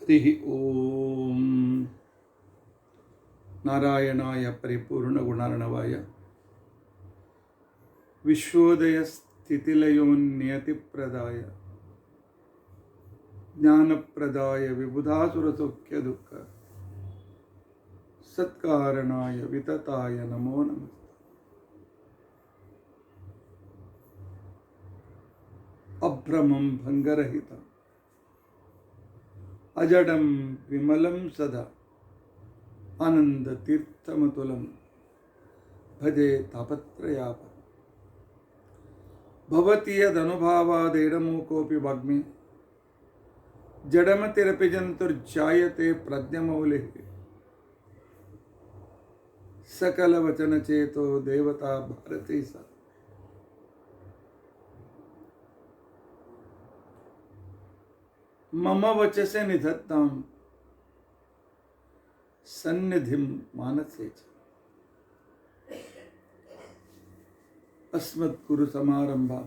हरि ओम नारायणाय परिपूर्ण गुणार्णवाय विश्वोदय स्थितिलयोन्नियतिप्रदाय ज्ञानप्रदाय विबुधासुरसौख्य दुःख सत्कारणाय वितताय नमो नमः। अभ्रमं भंगरहितं अजडं विमलं सदा आनन्दतीर्थमतुलं भजे तापत्रयापहं। भवति यदनुभावादेडमूकोऽपि वाग्मी जडमतिरपि जन्तुर्जायते प्रज्ञमौलिः। सकलवचनचेतो देवता भारती सा। मम वचसे निधत्तां सन्निधिं मानसे च। अस्मद्गुरुसमारम्भां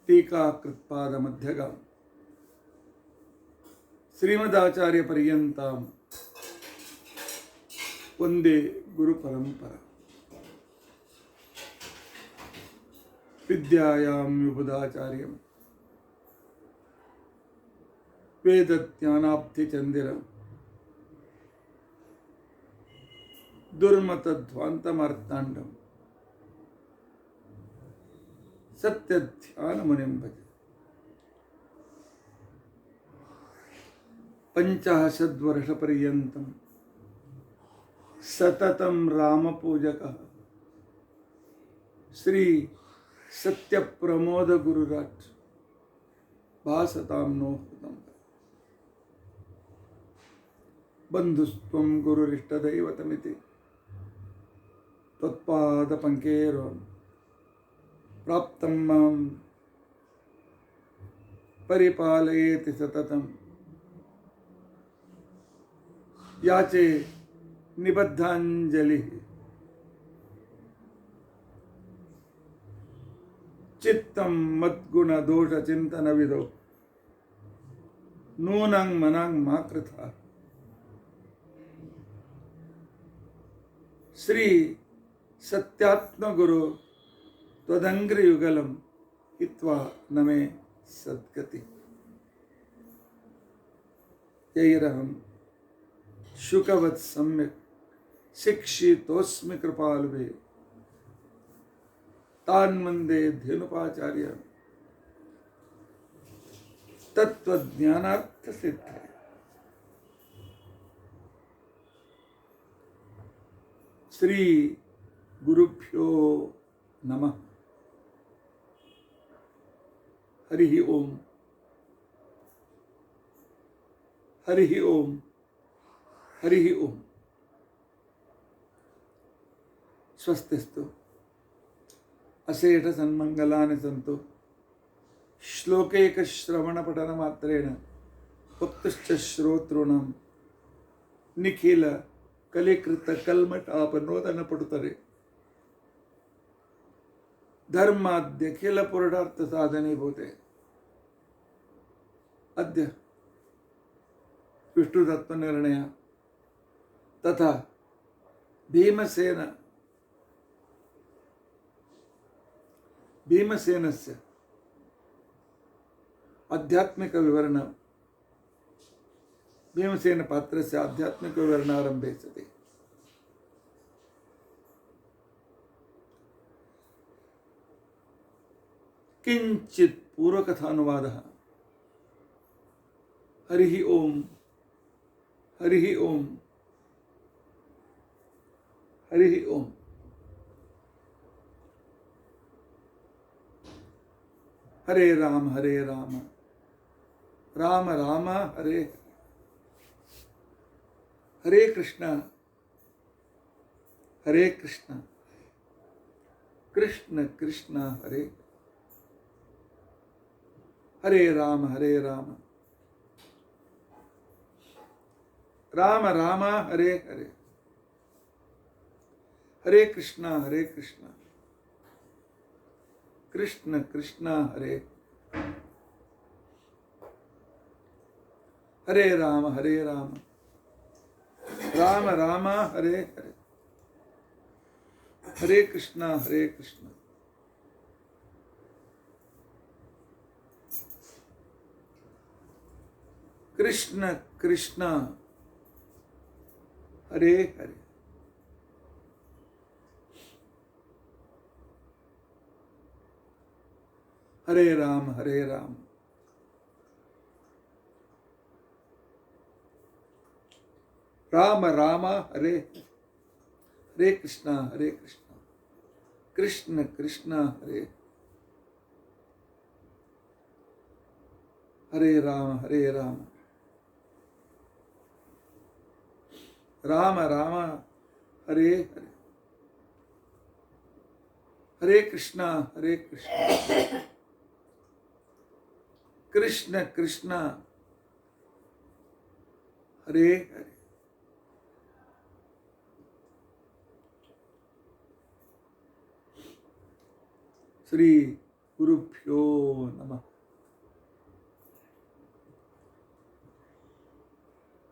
टीकाकृत्पादमध्यगां श्रीमदाचार्यपर्यन्तां वन्दे गुरुपरम्परा। विद्यायां विबुधाचार्यं वेदज्ञानाब्धिचन्दिरं दुर्मतध्वान्तमार्ताण्डं सत्यध्यानमुनिं भजे। 50 वर्षपर्यन्तं सततं रामपूजकः श्री सत्यप्रमोद गुरुराज भासतां नो हृदं। बन्धुस्त्वं गुरुरिष्टदैवतमिति त्वत्पादपङ्केरुं प्राप्तं मां परिपालयेति सततं। याचे निबद्धाञ्जलिः चित्तं मद्गुणदोषचिन्तनविदो नूनं मनं मा कृथा। श्री सत्यात्मगुरु त्वदङ्घ्रियुगलं हित्वा न मे सद्गति। यैरहं शुकवत् सम्यक् शिक्षितोऽस्मि कृपालुभिः तान् वन्दे धेनुपाचार्यान् तत्त्वज्ञानार्थसिद्धये। श्री गुरुभ्यो नमः। हरिः ओम हरिः ओम हरिः ओम। स्वस्तिस्तु अशेष सन्मंगलानि सन्तु। श्लोकैकश्रवणपठनमात्रेण उक्तश्च श्रोतॄणां निखिल कलिकृत कल्मषापनोदन पटुतरे धर्माद्यखिल पुरुषार्थ साधने भूते। अद्य विष्णुतत्त्वनिर्णय तथा भीमसेनस्य आध्यात्मिक विवरण भीमसेन पात्रस्य आध्यात्मिक विवरणारम्भे सति किंचित पूर्वकथानुवादः। हरिः ओम हरिः ओम हरिः ओम। हरे राम राम राम हरे हरे कृष्ण कृष्ण कृष्ण हरे हरे राम राम राम हरे हरे हरे कृष्ण कृष्ण कृष्ण हरे। ಹರೇ ರಾಮ ಹರೇ ರಾಮ ರಾಮ ರಾಮ ಹರೇ ಹರೇ ಹರೇ ಕೃಷ್ಣ ಹರೇ ಕೃಷ್ಣ ಕೃಷ್ಣ ಕೃಷ್ಣ ಹರೇ ಹರೇ ಹರೇ ರಾಮ ಹರೇ ರಾಮ ರಾಮ ರಾಮ ಹರೇ ಹರೇ ಕೃಷ್ಣ ಹರೇ ಕೃಷ್ಣ ಕೃಷ್ಣ ಕೃಷ್ಣ ಹರೇ ಹರೇ ರಾಮ ಹರೇ ರಾಮ ರಾಮ ರಾಮ ಹರೇ ಹರೇ ಹರೇ ಕೃಷ್ಣ ಹರೇ ಕೃಷ್ಣ ಕೃಷ್ಣ ಕೃಷ್ಣ ಹರೇ ಹರೇ ಶ್ರೀ ಗುರುಭ್ಯೋ ನಮಃ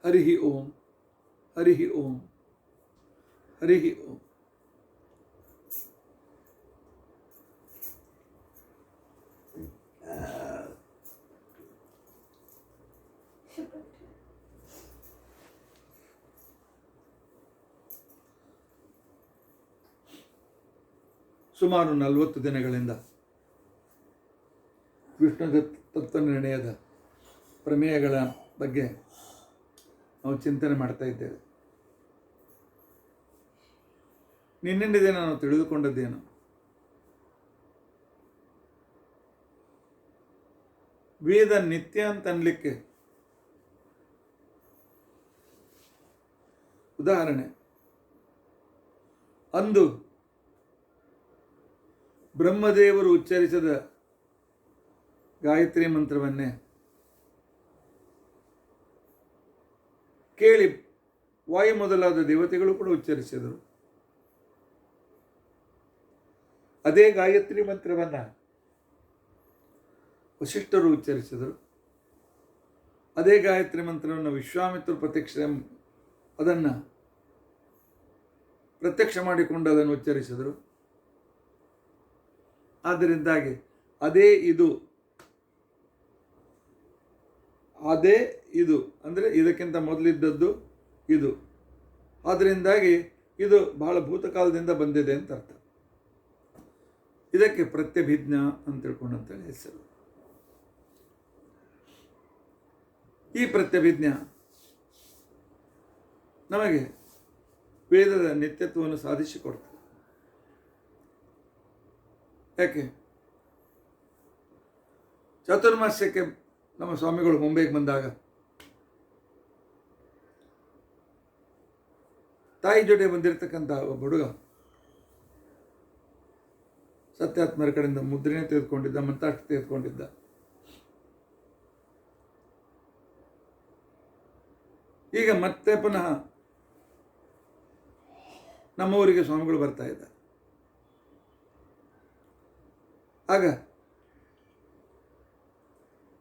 ಹರಿ ಓಂ ಹರಿ ಓಂ ಹರಿ ಓಂ ಸುಮಾರು 40 ದಿನಗಳಿಂದ ವಿಷ್ಣು ತತ್ವ ನಿರ್ಣಯದ ಪ್ರಮೇಯಗಳ ಬಗ್ಗೆ ನಾವು ಚಿಂತನೆ ಮಾಡ್ತಾ ಇದ್ದೇವೆ. ನಿನ್ನಿಂದ ದಿನ ನಾವು ತಿಳಿದುಕೊಂಡದ್ದೇನು? ವೇದ ನಿತ್ಯ ಅಂತ ಅನ್ಲಿಕ್ಕೆ ಉದಾಹರಣೆ, ಅಂದು ಬ್ರಹ್ಮದೇವರು ಉಚ್ಚರಿಸಿದ ಗಾಯತ್ರಿ ಮಂತ್ರವನ್ನೇ ಕೇಳಿ ವಾಯು ಮೊದಲಾದ ದೇವತೆಗಳು ಕೂಡ ಉಚ್ಚರಿಸಿದರು. ಅದೇ ಗಾಯತ್ರಿ ಮಂತ್ರವನ್ನ ವಸಿಷ್ಠರು ಉಚ್ಚರಿಸಿದರು. ಅದೇ ಗಾಯತ್ರಿ ಮಂತ್ರವನ್ನು ವಿಶ್ವಾಮಿತ್ರರು ಅದನ್ನು ಪ್ರತ್ಯಕ್ಷ ಮಾಡಿಕೊಂಡು ಅದನ್ನು ಉಚ್ಚರಿಸಿದರು. ಆದ್ದರಿಂದಾಗಿ ಅದೇ ಇದು ಅಂದರೆ ಇದಕ್ಕಿಂತ ಮೊದಲಿದ್ದದ್ದು ಇದು. ಆದ್ದರಿಂದಾಗಿ ಇದು ಬಹಳ ಭೂತಕಾಲದಿಂದ ಬಂದಿದೆ ಅಂತ ಅರ್ಥ. ಇದಕ್ಕೆ ಪ್ರತ್ಯಭಿಜ್ಞಾ ಅಂತ ತಿಳ್ಕೊಂಡಂತೇಳಿ ಹೆಸರು. ಈ ಪ್ರತ್ಯಭಿಜ್ಞಾ ನಮಗೆ ವೇದದ ನಿತ್ಯತ್ವವನ್ನು ಸಾಧಿಸಿಕೊಡ್ತದೆ. ಯಾಕೆ? ಚಾತುರ್ಮಾಸ್ಯಕ್ಕೆ ನಮ್ಮ ಸ್ವಾಮಿಗಳು ಮುಂಬೈಗೆ ಬಂದಾಗ ತಾಯಿ ಜೊತೆ ಬಂದಿರತಕ್ಕಂಥ ಒಬ್ಬ ಹುಡುಗ ಸತ್ಯಾತ್ಮರ ಕಡೆಯಿಂದ ಮುದ್ರೆನೇ ತೆಗೆದುಕೊಂಡಿದ್ದ, ಮಂತಾಷ್ಟ ತೆಗೆದುಕೊಂಡಿದ್ದ. ಈಗ ಮತ್ತೆ ಪುನಃ ನಮ್ಮ ಊರಿಗೆ ಸ್ವಾಮಿಗಳು ಬರ್ತಾ ಇದ್ದ. ಆಗ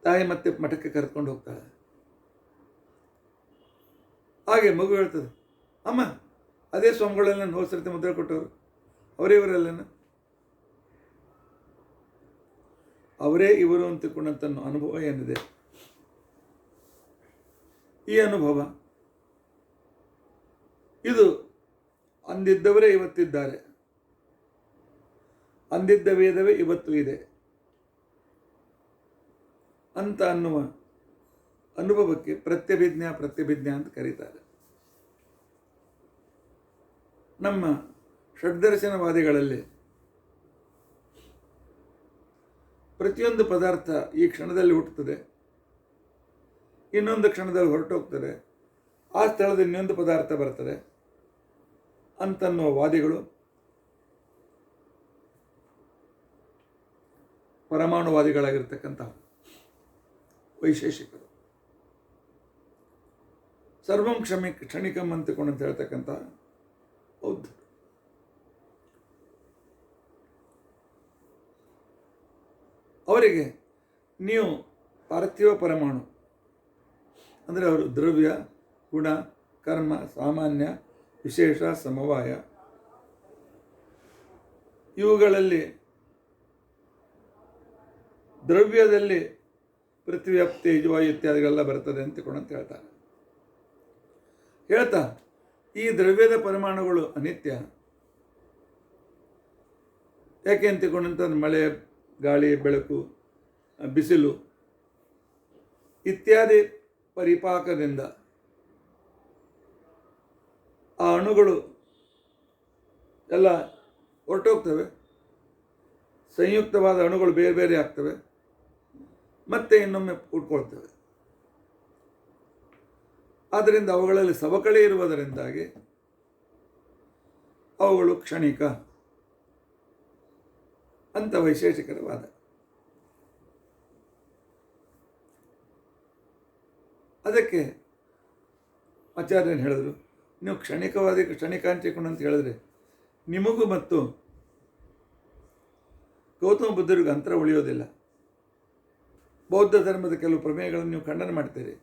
ತಾಯಿ ಮತ್ತೆ ಮಠಕ್ಕೆ ಕರೆದುಕೊಂಡು ಹೋಗ್ತಾಳೆ. ಹಾಗೆ ಮಗು ಹೇಳ್ತದೆ, ಅಮ್ಮ ಅದೇ ಸ್ವಾಮಿಗಳೆಲ್ಲ ಹೋಸರತೆ ಮುದ್ರೆ ಕೊಟ್ಟವರು ಅವರೇ ಇವರೆಲ್ಲ ಅವರೇ ಇವರು ಅಂತ ತಿಳ್ಕೊಂಡಂತ ಅನುಭವ ಏನಿದೆ, ಈ ಅನುಭವ ಇದು ಅಂದಿದ್ದವರೇ ಇವತ್ತಿದ್ದಾರೆ, ಅಂದಿದ್ದ ವೇದವೇ ಇವತ್ತು ಇದೆ ಅಂತ ಅನ್ನುವ ಅನುಭವಕ್ಕೆ ಪ್ರತ್ಯಭಿಜ್ಞಾ ಅಂತ ಕರೀತಾರೆ. ನಮ್ಮ ಷಡ್ದರ್ಶನವಾದಿಗಳಲ್ಲಿ ಪ್ರತಿಯೊಂದು ಪದಾರ್ಥ ಈ ಕ್ಷಣದಲ್ಲಿ ಹುಟ್ಟುತ್ತದೆ, ಇನ್ನೊಂದು ಕ್ಷಣದಲ್ಲಿ ಹೊರಟೋಗ್ತದೆ, ಆ ಸ್ಥಳದಲ್ಲಿ ಇನ್ನೊಂದು ಪದಾರ್ಥ ಬರ್ತದೆ ಅಂತನ್ನುವ ವಾದಿಗಳು ಪರಮಾಣುವಾದಿಗಳಾಗಿರ್ತಕ್ಕಂಥ ವೈಶೇಷಿಕರು. ಸರ್ವಂ ಕ್ಷಣಿಕಂ ಅಂತಕೊಂಡು ಹೇಳ್ತಕ್ಕಂಥ ಬೌದ್ಧರು. ಅವರಿಗೆ ನೀವು ಪಾರ್ಥಿವ ಪರಮಾಣು ಅಂದರೆ ಅವರು ದ್ರವ್ಯ, ಗುಣ, ಕರ್ಮ, ಸಾಮಾನ್ಯ, ವಿಶೇಷ, ಸಮವಾಯ ಇವುಗಳಲ್ಲಿ ದ್ರವ್ಯದಲ್ಲಿ ಪೃಥ್ವಿ, ಅಪ್, ತೇಜವಾಯು ಇತ್ಯಾದಿಗಳೆಲ್ಲ ಬರ್ತದೆ ಅಂತ ಹೇಳ್ತಾರೆ. ಹೇಳ್ತಾ ಈ ದ್ರವ್ಯದ ಪರಮಾಣುಗಳು ಅನಿತ್ಯ. ಯಾಕೆ ಅಂತ ತಿಳ್ಕೊಂಡಂತಂದ್ರೆ ಮಳೆ, ಗಾಳಿ, ಬೆಳಕು, ಬಿಸಿಲು ಇತ್ಯಾದಿ ಪರಿಪಾಕದಿಂದ ಆ ಅಣುಗಳು ಎಲ್ಲ ಹೊರಟೋಗ್ತವೆ. ಸಂಯುಕ್ತವಾದ ಅಣುಗಳು ಬೇರೆ ಬೇರೆ ಆಗ್ತವೆ, ಮತ್ತೆ ಇನ್ನೊಮ್ಮೆ ಉಟ್ಕೊಳ್ತವೆ. ಆದ್ದರಿಂದ ಅವುಗಳಲ್ಲಿ ಸವಕಳಿ ಇರುವುದರಿಂದಾಗಿ ಅವುಗಳು ಕ್ಷಣಿಕ ಅಂತ ವೈಶೇಷಿಕರವಾದ. ಅದಕ್ಕೆ ಆಚಾರ್ಯರು ಹೇಳಿದ್ರು, ನೀವು ಕ್ಷಣಿಕವಾದಿ ಕ್ಷಣಿಕಾಂಚಿಕೊಂಡು ಅಂತ ಹೇಳಿದ್ರೆ ನಿಮಗೂ ಮತ್ತು ಗೌತಮ ಬುದ್ಧರಿಗೂ ಅಂತರ ಉಳಿಯೋದಿಲ್ಲ. ಬೌದ್ಧ ಧರ್ಮದ ಕೆಲವು ಪ್ರಮೇಯಗಳನ್ನು ನೀವು ಖಂಡನೆ ಮಾಡ್ತೀರಿ.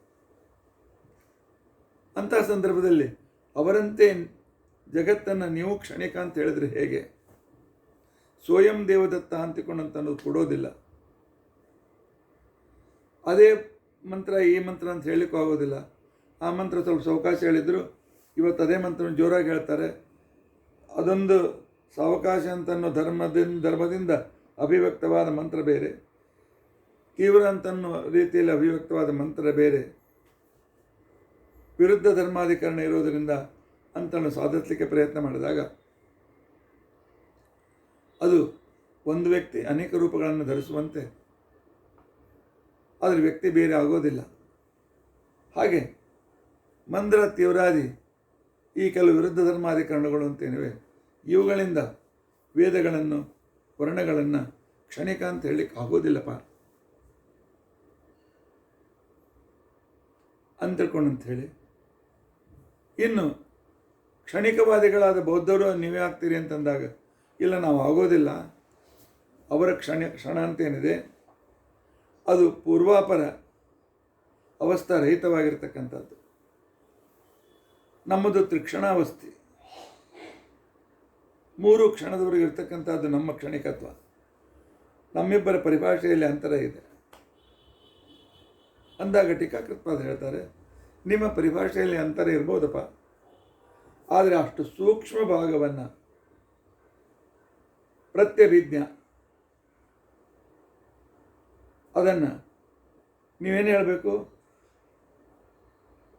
ಅಂತಹ ಸಂದರ್ಭದಲ್ಲಿ ಅವರಂತೆ ಜಗತ್ತನ್ನು ನೀವು ಕ್ಷಣಿಕ ಅಂತ ಹೇಳಿದ್ರೆ ಹೇಗೆ? ಸ್ವಯಂ ದೇವದತ್ತ ಅಂತಿಕೊಂಡಂತ ಅನ್ನೋದು ಕೊಡೋದಿಲ್ಲ. ಅದೇ ಮಂತ್ರ ಈ ಮಂತ್ರ ಅಂತ ಹೇಳಲಿಕ್ಕೂ ಆಗೋದಿಲ್ಲ. ಆ ಮಂತ್ರ ಸ್ವಲ್ಪ ಸಾವಕಾಶ ಹೇಳಿದ್ರು, ಇವತ್ತು ಅದೇ ಮಂತ್ರವನ್ನು ಜೋರಾಗಿ ಹೇಳ್ತಾರೆ. ಅದೊಂದು ಸಾವಕಾಶ ಅಂತನ್ನೋ ಧರ್ಮದಿಂದ ಅಭಿವ್ಯಕ್ತವಾದ ಮಂತ್ರ ಬೇರೆ, ತೀವ್ರ ಅಂತನ್ನೋ ರೀತಿಯಲ್ಲಿ ಅಭಿವ್ಯಕ್ತವಾದ ಮಂತ್ರ ಬೇರೆ. ವಿರುದ್ಧ ಧರ್ಮಾಧಿಕರಣ ಇರೋದರಿಂದ ಅಂತನ್ನು ಸಾಧಿಸಲಿಕ್ಕೆ ಪ್ರಯತ್ನ ಮಾಡಿದಾಗ ಅದು ಒಂದು ವ್ಯಕ್ತಿ ಅನೇಕ ರೂಪಗಳನ್ನು ಧರಿಸುವಂತೆ, ಆದರೆ ವ್ಯಕ್ತಿ ಬೇರೆ ಆಗೋದಿಲ್ಲ. ಹಾಗೆ ಮಂದ್ರ, ತೀವ್ರಾದಿ ಈ ಕೆಲವು ವಿರುದ್ಧ ಧರ್ಮಾಧಿಕರಣಗಳು ಅಂತೇನಿವೆ, ಇವುಗಳಿಂದ ವೇದಗಳನ್ನು, ವರ್ಣಗಳನ್ನು ಕ್ಷಣಿಕ ಅಂತ ಹೇಳಲಿಕ್ಕೆ ಆಗೋದಿಲ್ಲಪ್ಪ ಅಂತ ಹೇಳಿ. ಇನ್ನು ಕ್ಷಣಿಕವಾದಿಗಳಾದ ಬೌದ್ಧರು ನೀವೇ ಆಗ್ತೀರಿ ಅಂತಂದಾಗ, ಇಲ್ಲ ನಾವು ಆಗೋದಿಲ್ಲ, ಅವರ ಕ್ಷಣ ಅಂತೇನಿದೆ ಅದು ಪೂರ್ವಾಪರ ಅವಸ್ಥಾ ರಹಿತವಾಗಿರ್ತಕ್ಕಂಥದ್ದು. ನಮ್ಮದು ತ್ರಿಕ್ಷಣಾವಸ್ಥೆ, 3 ಕ್ಷಣದವರೆಗೆ ಇರ್ತಕ್ಕಂಥದ್ದು ನಮ್ಮ ಕ್ಷಣಿಕತ್ವ. ನಮ್ಮಿಬ್ಬರ ಪರಿಭಾಷೆಯಲ್ಲಿ ಅಂತರ ಇದೆ ಅಂದಾಗ ಟೀಕಾಕೃತ್ಪಾದ ಹೇಳ್ತಾರೆ, ನಿಮ್ಮ ಪರಿಭಾಷೆಯಲ್ಲಿ ಅಂತರ ಇರ್ಬೋದಪ್ಪ, ಆದರೆ ಅಷ್ಟು ಸೂಕ್ಷ್ಮ ಭಾಗವನ್ನು ಪ್ರತ್ಯಭಿಜ್ಞ ಅದನ್ನು ನೀವೇನು ಹೇಳಬೇಕು?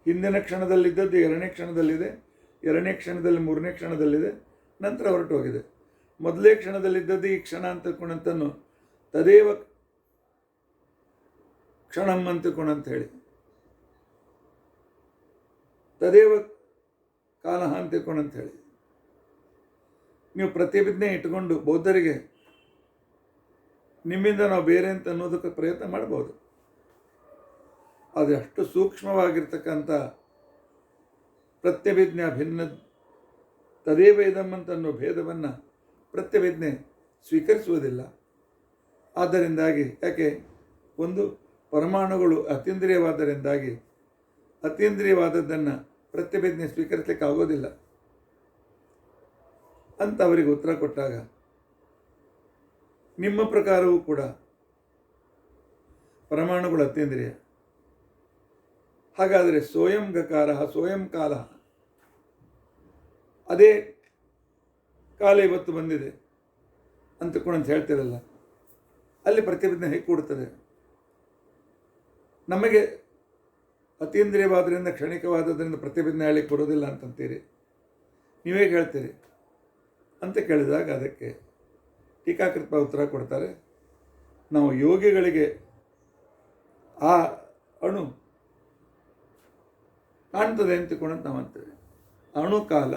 ಹಿಂದಿನ ಕ್ಷಣದಲ್ಲಿದ್ದದ್ದು 2ನೇ ಕ್ಷಣದಲ್ಲಿದೆ, 2ನೇ ಕ್ಷಣದಲ್ಲಿ 3ನೇ ಕ್ಷಣದಲ್ಲಿದೆ, ನಂತರ ಹೊರಟು ಹೋಗಿದೆ. ಮೊದಲೇ ಕ್ಷಣದಲ್ಲಿದ್ದದ್ದು ಈ ಕ್ಷಣ ಅಂತಕೊಂಡಂತನ್ನು ತದೇವ ಕ್ಷಣಂ ಅಂತಕೊಂಡಂತ ಹೇಳಿ, ತದೇವ ಕಾಲ ಅಂತಕೊಂಡಂತ ಹೇಳಿ ನೀವು ಪ್ರತಿಭಿಜ್ಞೆ ಇಟ್ಟುಕೊಂಡು ಬೌದ್ಧರಿಗೆ ನಿಮ್ಮಿಂದ ನಾವು ಬೇರೆ ಅಂತ ಅನ್ನೋದಕ್ಕೆ ಪ್ರಯತ್ನ ಮಾಡ್ಬೋದು. ಆದರೆ ಅಷ್ಟು ಸೂಕ್ಷ್ಮವಾಗಿರ್ತಕ್ಕಂಥ ಪ್ರತ್ಯಭಿಜ್ಞೆ ಭಿನ್ನ ತದೇವ ಇದಂ ಅಂತ ಅನ್ನೋ ಭೇದವನ್ನು ಪ್ರತ್ಯಭಿಜ್ಞೆ ಸ್ವೀಕರಿಸುವುದಿಲ್ಲ. ಆದ್ದರಿಂದಾಗಿ ಯಾಕೆ ಒಂದು ಪರಮಾಣುಗಳು ಅತೀಂದ್ರಿಯವಾದ್ದರಿಂದಾಗಿ ಅತೀಂದ್ರಿಯವಾದದ್ದನ್ನು ಪ್ರತ್ಯಭಿಜ್ಞೆ ಸ್ವೀಕರಿಸಲಿಕ್ಕೆ ಆಗೋದಿಲ್ಲ ಅಂತ ಅವರಿಗೆ ಉತ್ತರ ಕೊಟ್ಟಾಗ, ನಿಮ್ಮ ಪ್ರಕಾರವೂ ಕೂಡ ಪರಮಾಣುಗಳು ಅತೀಂದ್ರಿಯ. ಹಾಗಾದರೆ ಸ್ವಯಂ ಗಕಾರ ಸ್ವಯಂ ಕಾಲ, ಅದೇ ಕಾಲ ಇವತ್ತು ಬಂದಿದೆ ಅಂತಕೊಂಡಂತ ಹೇಳ್ತಿರಲ್ಲ, ಅಲ್ಲಿ ಪ್ರತಿಭಿಜ್ಞೆ ಹೇಗೆ ಕೊಡುತ್ತದೆ? ನಮಗೆ ಅತೀಂದ್ರಿಯವಾದ್ರಿಂದ ಕ್ಷಣಿಕವಾದದ್ರಿಂದ ಪ್ರತಿಭಿಜ್ಞೆ ಹೇಳಲಿಕ್ಕೆ ಬರೋದಿಲ್ಲ ಅಂತಂತೀರಿ, ನೀವೇ ಹೇಳ್ತೀರಿ ಅಂತ ಕೇಳಿದಾಗ ಅದಕ್ಕೆ ಟೀಕಾಕೃತ ಉತ್ತರ ಕೊಡ್ತಾರೆ, ನಾವು ಯೋಗಿಗಳಿಗೆ ಆ ಅಣು ಕಾಣ್ತದೆ ಅಂತಕೊಂಡಂತ ನಾವು ಅಂತೀವಿ. ಅಣು ಕಾಲ,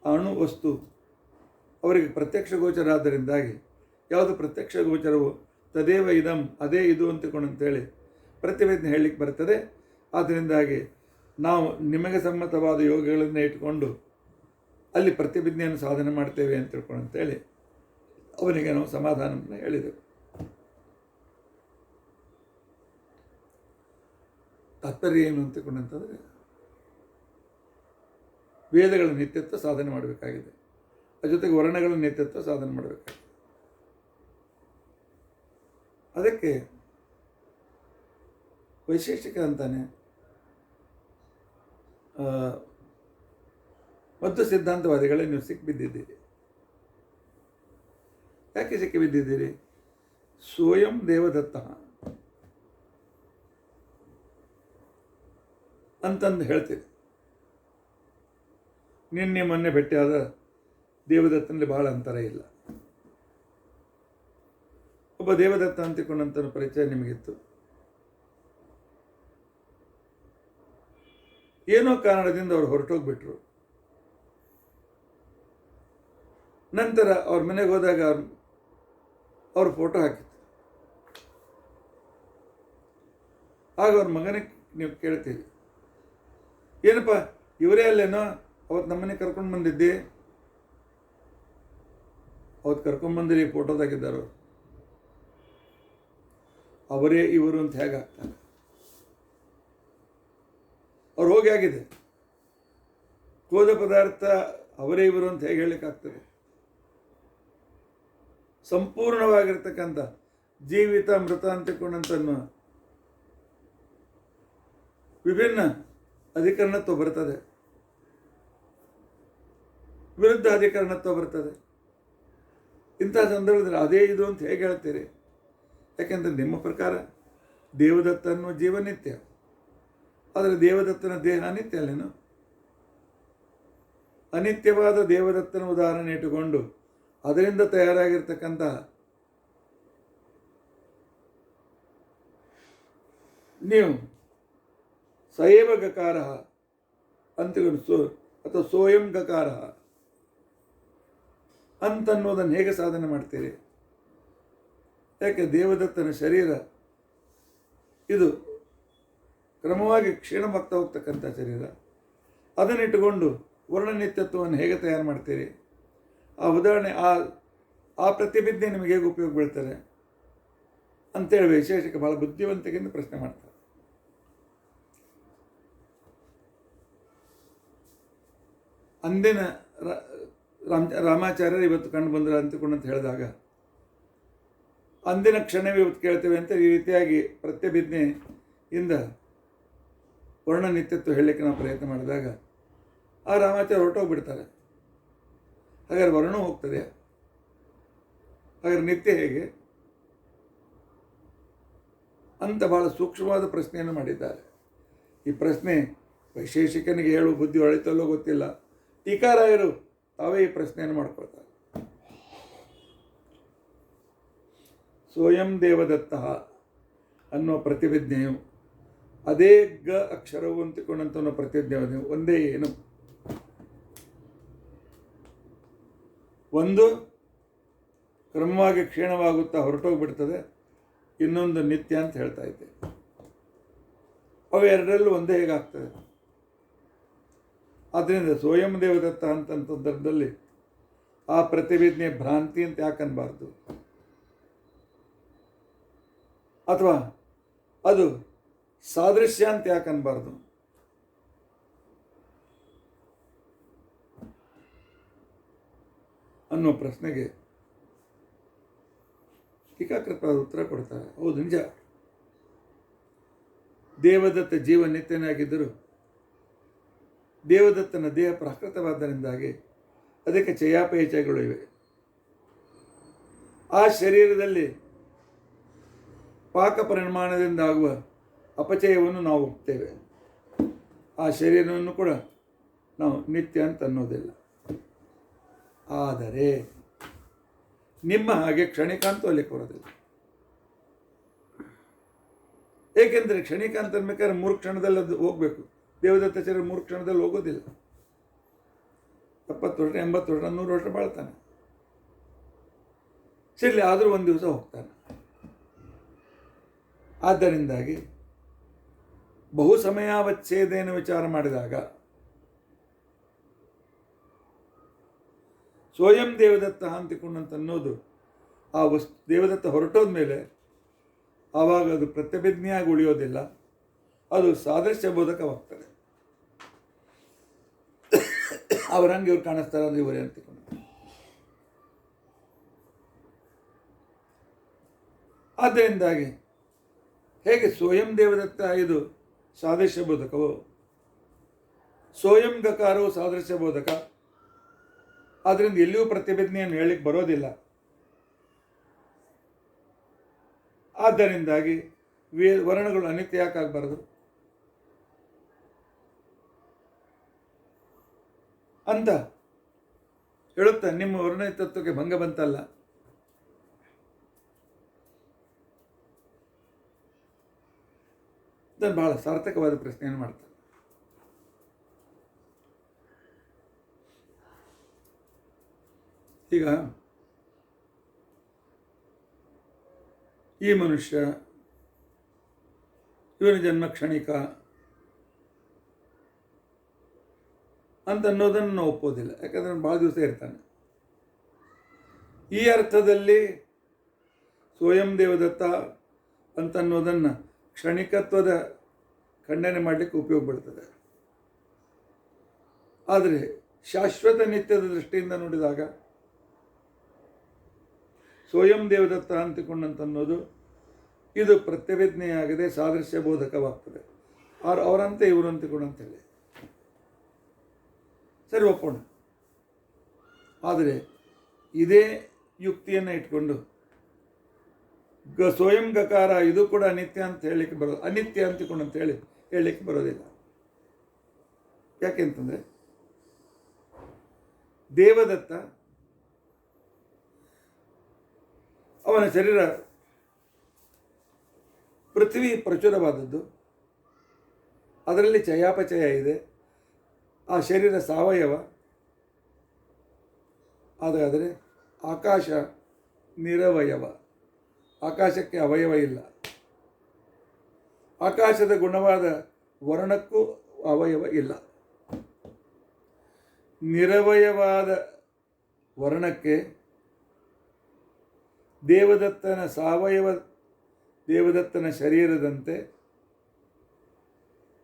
ಅಣು ವಸ್ತು ಅವರಿಗೆ ಪ್ರತ್ಯಕ್ಷ ಗೋಚರ ಆದ್ದರಿಂದಾಗಿ ಯಾವುದು ಪ್ರತ್ಯಕ್ಷ ಗೋಚರವೋ ತದೇವ ಇದಂ, ಅದೇ ಇದು ಅಂತಕೊಂಡಂತೇಳಿ ಪ್ರತಿಭಿಜ್ಞೆ ಹೇಳಲಿಕ್ಕೆ ಬರ್ತದೆ. ಆದ್ದರಿಂದಾಗಿ ನಾವು ನಿಮಗೆ ಸಮ್ಮತವಾದ ಯೋಗಗಳನ್ನೇ ಇಟ್ಕೊಂಡು ಅಲ್ಲಿ ಪ್ರತಿಭಿಜ್ಞೆಯನ್ನು ಸಾಧನೆ ಮಾಡ್ತೇವೆ ಅಂತ ತಿಳ್ಕೊಂಡಂತೇಳಿ ಅವನಿಗೆ ನಾವು ಸಮಾಧಾನವನ್ನು ಹೇಳಿದೆವು. ತಾತ್ಪರ್ಯ ಏನು ಅಂತಕೊಂಡಂತಂದರೆ ವೇದಗಳ ನಿತ್ಯತ್ವ ಸಾಧನೆ ಮಾಡಬೇಕಾಗಿದೆ, ಅದ್ರ ಜೊತೆಗೆ ವರ್ಣಗಳ ನಿತ್ಯತ್ವ ಸಾಧನೆ ಮಾಡಬೇಕಾಗಿದೆ. ಅದಕ್ಕೆ ವೈಶೇಷಿಕ ಅಂತಾನೆ ಮತ್ತು ಸಿದ್ಧಾಂತವಾದಿಗಳೇ ನೀವು ಸಿಕ್ಕಿಬಿದ್ದಿದ್ದೀರಿ. ಯಾಕೆ ಸಿಕ್ಕಿಬಿದ್ದಿದ್ದೀರಿ? ಸ್ವಯಂ ದೇವದತ್ತ ಅಂತಂದು ಹೇಳ್ತೀರಿ. ನಿನ್ನೆ ಮೊನ್ನೆ ಭೇಟಿಯಾದ ದೇವದತ್ತನಲ್ಲಿ ಬಹಳ ಅಂತರ ಇಲ್ಲ. ಒಬ್ಬ ದೇವದತ್ತ ಅಂತಿಕೊಂಡಂತ ಪರಿಚಯ ನಿಮಗಿತ್ತು. ಏನೋ ಕಾರಣದಿಂದ ಅವ್ರು ಹೊರಟೋಗ್ಬಿಟ್ರು. ನಂತರ ಅವ್ರ ಮನೆಗೆ ಹೋದಾಗ ಅವ್ರ ಫೋಟೋ ಹಾಕಿತ್ತು. ಆಗ ಅವ್ರ ಮಗನಿಗೆ ನೀವು ಕೇಳ್ತೀವಿ, ಏನಪ್ಪ ಇವರೇ ಅಲ್ಲೇನೋ ಅವತ್ತು ನಮ್ಮನೆ ಕರ್ಕೊಂಡು ಬಂದಿದ್ದಿ? ಅವತ್ತು ಕರ್ಕೊಂಡ್ಬಂದಿರಿ ಫೋಟೋದಾಗಿದ್ದರು, ಅವರೇ ಇವರು ಅಂತ ಹೇಗಾಗ್ತಾರೆ? ಅವ್ರು ಹೋಗಿ ಆಗಿದೆ. ಕೋದ ಪದಾರ್ಥ ಅವರೇ ಇವರು ಅಂತ ಹೇಗೆ ಹೇಳಲಿಕ್ಕಾಗ್ತದೆ? ಸಂಪೂರ್ಣವಾಗಿರ್ತಕ್ಕಂಥ ಜೀವಿತ ಮೃತ ಅಂತಕೊಂಡಂತ ವಿಭಿನ್ನ ಅಧಿಕರಣತ್ವ ಬರ್ತದೆ, ವಿರುದ್ಧ ಅಧಿಕರಣತ್ವ ಬರ್ತದೆ. ಇಂಥ ಸಂದರ್ಭದಲ್ಲಿ ಅದೇ ಇದು ಅಂತ ಹೇಗೆ ಹೇಳ್ತೀರಿ? ಯಾಕೆಂದರೆ ನಿಮ್ಮ ಪ್ರಕಾರ ದೇವದತ್ತ ಅನ್ನುವ ಜೀವ ನಿತ್ಯ, ಆದರೆ ದೇವದತ್ತನ ದೇಹ ಅನಿತ್ಯ ಅಲ್ಲೇನು? ಅನಿತ್ಯವಾದ ದೇವದತ್ತನ ಉದಾಹರಣೆ ಇಟ್ಟುಕೊಂಡು ಅದರಿಂದ ತಯಾರಾಗಿರ್ತಕ್ಕಂಥ ನೀವು ಸಯೇವ ಗಕಾರ ಅಂತಕೊಂಡು ಅಥವಾ ಸೋಯಂ ಗಕಾರ ಅಂತನ್ನೋದನ್ನು ಹೇಗೆ ಸಾಧನೆ ಮಾಡ್ತೀರಿ? ಯಾಕೆ ದೇವದತ್ತನ ಶರೀರ ಇದು ಕ್ರಮವಾಗಿ ಕ್ಷೀಣವಾಗ್ತಾ ಹೋಗ್ತಕ್ಕಂಥ ಶರೀರ, ಅದನ್ನಿಟ್ಟುಕೊಂಡು ವರ್ಣನಿತ್ಯತ್ವವನ್ನು ಹೇಗೆ ತಯಾರು ಮಾಡ್ತೀರಿ? ಆ ಉದಾಹರಣೆ ಆ ಪ್ರತಿಬಿದ್ಧೆ ನಿಮಗೆ ಹೇಗೆ ಉಪಯೋಗ ಬೀಳ್ತಾರೆ ಅಂತೇಳಿ ವಿಶೇಷಕ್ಕೆ ಬಹಳ ಬುದ್ಧಿವಂತಿಕೆಯಿಂದ ಪ್ರಶ್ನೆ ಮಾಡ್ತಾರೆ. ಅಂದಿನ ರಾಮಾಚಾರ್ಯರು ಇವತ್ತು ಕಂಡು ಬಂದರು ಅಂತಕೊಂಡಂತ ಹೇಳಿದಾಗ ಅಂದಿನ ಕ್ಷಣವೇ ಇವತ್ತು ಕೇಳ್ತೇವೆ ಅಂತ ಈ ರೀತಿಯಾಗಿ ಪ್ರತ್ಯಭಿಜ್ಞೆಯಿಂದ ವರ್ಣನಿತ್ಯತ್ವ ಹೇಳಲಿಕ್ಕೆ ನಾವು ಪ್ರಯತ್ನ ಮಾಡಿದಾಗ ಆ ರಾಮಾಚಾರ್ಯ ಹೊರಟೋಗ್ಬಿಡ್ತಾರೆ. ಹಾಗಾದ್ರೆ ವರ್ಣ ಹೋಗ್ತದೆ, ಹಾಗಾದ್ರೆ ನಿತ್ಯ ಹೇಗೆ ಅಂತ ಬಹಳ ಸೂಕ್ಷ್ಮವಾದ ಪ್ರಶ್ನೆಯನ್ನು ಮಾಡಿದ್ದಾರೆ. ಈ ಪ್ರಶ್ನೆ ವೈಶೇಷಿಕನಿಗೆ ಹೇಳುವ ಬುದ್ಧಿ ಹೊಳಿತಲ್ಲೋ ಗೊತ್ತಿಲ್ಲ, ಟೀಕಾರಾಯರು ತಾವೇ ಈ ಪ್ರಶ್ನೆಯನ್ನು ಮಾಡ್ಕೊಳ್ತಾರೆ. ಸ್ವಯಂ ದೇವದತ್ತ ಅನ್ನೋ ಪ್ರತಿಭಿಜ್ಞೆಯು ಅದೇ ಗ ಅಕ್ಷರವು ಅಂತಿಕೊಂಡಂತ ಪ್ರತಿಜ್ಞೆ ಒಂದೇ ಏನು? ಒಂದು ಕ್ರಮವಾಗಿ ಕ್ಷೀಣವಾಗುತ್ತಾ ಹೊರಟೋಗ್ಬಿಡ್ತದೆ, ಇನ್ನೊಂದು ನಿತ್ಯ ಅಂತ ಹೇಳ್ತಾ ಇದ್ದೆ. ಅವೆರಡರಲ್ಲೂ ಒಂದೇ ಹೇಗಾಗ್ತದೆ? ಆದ್ದರಿಂದ ಸ್ವಯಂ ದೇವದತ್ತ ಅಂತ ಸಂದರ್ಭದಲ್ಲಿ ಆ ಪ್ರತಿಭಿಜ್ಞೆ ಭ್ರಾಂತಿ ಅಂತ ಯಾಕೆ ಅನ್ಬಾರ್ದು? ಅಥವಾ ಅದು ಸಾದೃಶ್ಯ ಅಂತ ಯಾಕೆ ಅನ್ಬಾರ್ದು? ಅನ್ನೋ ಪ್ರಶ್ನೆಗೆ ಟೀಕಾಕೃತವಾದ ಉತ್ತರ ಕೊಡ್ತಾರೆ. ಹೌದು, ನಿಜ. ದೇವದತ್ತ ಜೀವ ನಿತ್ಯನಾಗಿದ್ದರು ದೇವದತ್ತನ ದೇಹ ಪ್ರಾಕೃತವಾದ್ದರಿಂದಾಗಿ ಅದಕ್ಕೆ ಚಯಾಪಚಯಗಳು ಇವೆ. ಆ ಶರೀರದಲ್ಲಿ ಪಾಕ ಪರಿಮಾಣದಿಂದ ಆಗುವ ಅಪಚಯವನ್ನು ನಾವು ಒಪ್ತೇವೆ. ಆ ಶರೀರವನ್ನು ಕೂಡ ನಾವು ನಿತ್ಯ ಅಂತ ಅನ್ನೋದಿಲ್ಲ. ಆದರೆ ನಿಮ್ಮ ಹಾಗೆ ಕ್ಷಣಿಕಾಂತ ಹೋಗ್ಲಿಕ್ಕೆ ಬರೋದಿಲ್ಲ. ಏಕೆಂದರೆ ಕ್ಷಣಿಕಾಂತ ಅನ್ಬೇಕಾದ್ರೆ 3 ಕ್ಷಣದಲ್ಲಿ ಅದು ಹೋಗಬೇಕು. ದೇವದತ್ತ ಶರೀರ 3 ಕ್ಷಣದಲ್ಲಿ ಹೋಗೋದಿಲ್ಲ. 70 ವರ್ಷ, 80 ವರ್ಷ, 100 ವರ್ಷ ಬಾಳ್ತಾನೆ. ಸಿರ್ಲಿ ಆದರೂ ಒಂದು ದಿವಸ ಹೋಗ್ತಾನೆ. ಆದ್ದರಿಂದಾಗಿ ಬಹು ಸಮಯಾವಚ್ಛೇದೇನ ವಿಚಾರ ಮಾಡಿದಾಗ ಸ್ವಯಂ ದೇವದತ್ತ ಅಂತಿಕೊಂಡಂತ ಅನ್ನೋದು ಆ ದೇವದತ್ತ ಹೊರಟೋದ ಮೇಲೆ ಆವಾಗ ಅದು ಪ್ರತ್ಯಭಿಜ್ಞೆಯಾಗಿ ಉಳಿಯೋದಿಲ್ಲ, ಅದು ಸಾದೃಶ್ಯ ಬೋಧಕವಾಗ್ತದೆ. ಅವರಂಗೆ ಇವ್ರು ಕಾಣಿಸ್ತಾರೆ, ಅದು ಇವರೇ ಅಂತಿಕೊಂಡು. ಆದ್ದರಿಂದಾಗಿ ಹೇಗೆ ಸ್ವಯಂ ದೇವದತ್ತ ಇದು ಸಾದೃಶ್ಯ ಬೋಧಕವೋ, ಸ್ವಯಂ ಗಕಾರವು ಸಾದೃಶ್ಯ ಬೋಧಕ, ಆದ್ದರಿಂದ ಎಲ್ಲಿಯೂ ಪ್ರತಿಭಟನೆಯನ್ನು ಹೇಳಲಿಕ್ಕೆ ಬರೋದಿಲ್ಲ. ಆದ್ದರಿಂದಾಗಿ ವರ್ಣಗಳು ಅನಿತ್ಯ ಯಾಕಾಗಬಾರದು ಅಂತ ಹೇಳುತ್ತಾ ನಿಮ್ಮ ವರ್ಣ ತತ್ವಕ್ಕೆ ಭಂಗ ಬಂತಲ್ಲ. ಇದನ್ನು ಬಹಳ ಸಾರ್ಥಕವಾದ ಪ್ರಶ್ನೆಯನ್ನು ಮಾಡ್ತಾರೆ. ಈಗ ಈ ಮನುಷ್ಯ ಇವನ ಜನ್ಮ ಕ್ಷಣಿಕ ಅಂತ ಅನ್ನೋದನ್ನು ನಾವು ಒಪ್ಪೋದಿಲ್ಲ, ಯಾಕಂದರೆ ಭಾಳ ದಿವಸ ಇರ್ತಾನೆ. ಈ ಅರ್ಥದಲ್ಲಿ ಸ್ವಯಂ ದೇವದತ್ತ ಅಂತ ಅನ್ನೋದನ್ನು ಕ್ಷಣಿಕತ್ವದ ಖಂಡನೆ ಮಾಡಲಿಕ್ಕೆ ಉಪಯೋಗ ಬೀಳ್ತದೆ. ಆದರೆ ಶಾಶ್ವತ ನಿತ್ಯದ ದೃಷ್ಟಿಯಿಂದ ನೋಡಿದಾಗ ಸ್ವಯಂ ದೇವದತ್ತ ಅಂತಿಕೊಂಡಂತನ್ನೋದು ಇದು ಪ್ರತ್ಯಭಿಜ್ಞೆಯಾಗದೆ ಸಾದೃಶ್ಯ ಬೋಧಕವಾಗ್ತದೆ. ಅವರಂತೆ ಇವರು ಅಂತಿಕೊಂಡಂತೇಳಿ ಸರಿ ಒಪ್ಪೋಣ. ಆದರೆ ಇದೇ ಯುಕ್ತಿಯನ್ನು ಇಟ್ಕೊಂಡು ಸ್ವಯಂ ಗಕಾರ ಇದು ಕೂಡ ಅನಿತ್ಯ ಅಂತ ಹೇಳಲಿಕ್ಕೆ ಬರೋದು, ಅನಿತ್ಯ ಅಂತಿಕೊಂಡು ಅಂತ ಹೇಳಲಿಕ್ಕೆ ಬರೋದಿಲ್ಲ. ಯಾಕೆಂತಂದರೆ ದೇವದತ್ತ ಅವನ ಶರೀರ ಪೃಥ್ವಿ ಪ್ರಚುರವಾದದ್ದು, ಅದರಲ್ಲಿ ಚಯಾಪಚಯ ಇದೆ, ಆ ಶರೀರ ಸಾವಯವ. ಆದರೆ ಆಕಾಶ ನಿರವಯವ, ಆಕಾಶಕ್ಕೆ ಅವಯವ ಇಲ್ಲ. ಆಕಾಶದ ಗುಣವಾದ ವರ್ಣಕ್ಕೂ ಅವಯವ ಇಲ್ಲ. ನಿರವಯವಾದ ವರ್ಣಕ್ಕೆ ದೇವದತ್ತನ ಸಾವಯವ ದೇವದತ್ತನ ಶರೀರದಂತೆ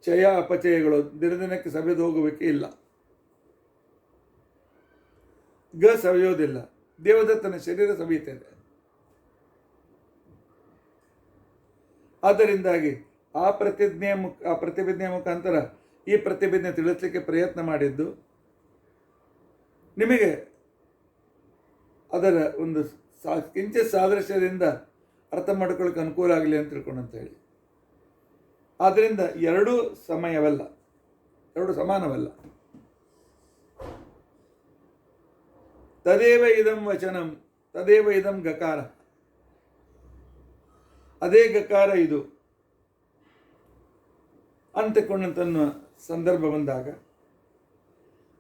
ಚಯ ಅಪಚಯಗಳು ದಿನದಿನಕ್ಕೆ ಸವೆದು ಹೋಗುವಿಕೆ ಇಲ್ಲ. ಸವೆಯೋದಿಲ್ಲ, ದೇವದತ್ತನ ಶರೀರ ಸವೆಯುತ್ತದೆ. ಆದ್ದರಿಂದಾಗಿ ಆ ಪ್ರತಿಭಿಜ್ಞೆಯ ಮುಖಾಂತರ ಈ ಪ್ರತಿಭಿಜ್ಞೆ ತಿಳಿಸಲಿಕ್ಕೆ ಪ್ರಯತ್ನ ಮಾಡಿದ್ದು ನಿಮಗೆ ಅದರ ಒಂದು ಕಿಂಚಿತ್ ಸಾದೃಶ್ಯದಿಂದ ಅರ್ಥ ಮಾಡ್ಕೊಳ್ಳೋಕೆ ಅನುಕೂಲ ಆಗಲಿ ಅಂತ ತಿಳ್ಕೊಂಡಂತೇಳಿ. ಆದ್ದರಿಂದ ಎರಡೂ ಸಮಯವಲ್ಲ, ಎರಡು ಸಮಾನವಲ್ಲ. ತದೇವ ಇದಂ ವಚನಂ ತದೇವ ಇದಂ ಗಕಾರ, ಅದೇ ಗಕಾರ ಇದು ಅಂತಿಕೊಂಡಂತನ್ನುವ ಸಂದರ್ಭ ಬಂದಾಗ,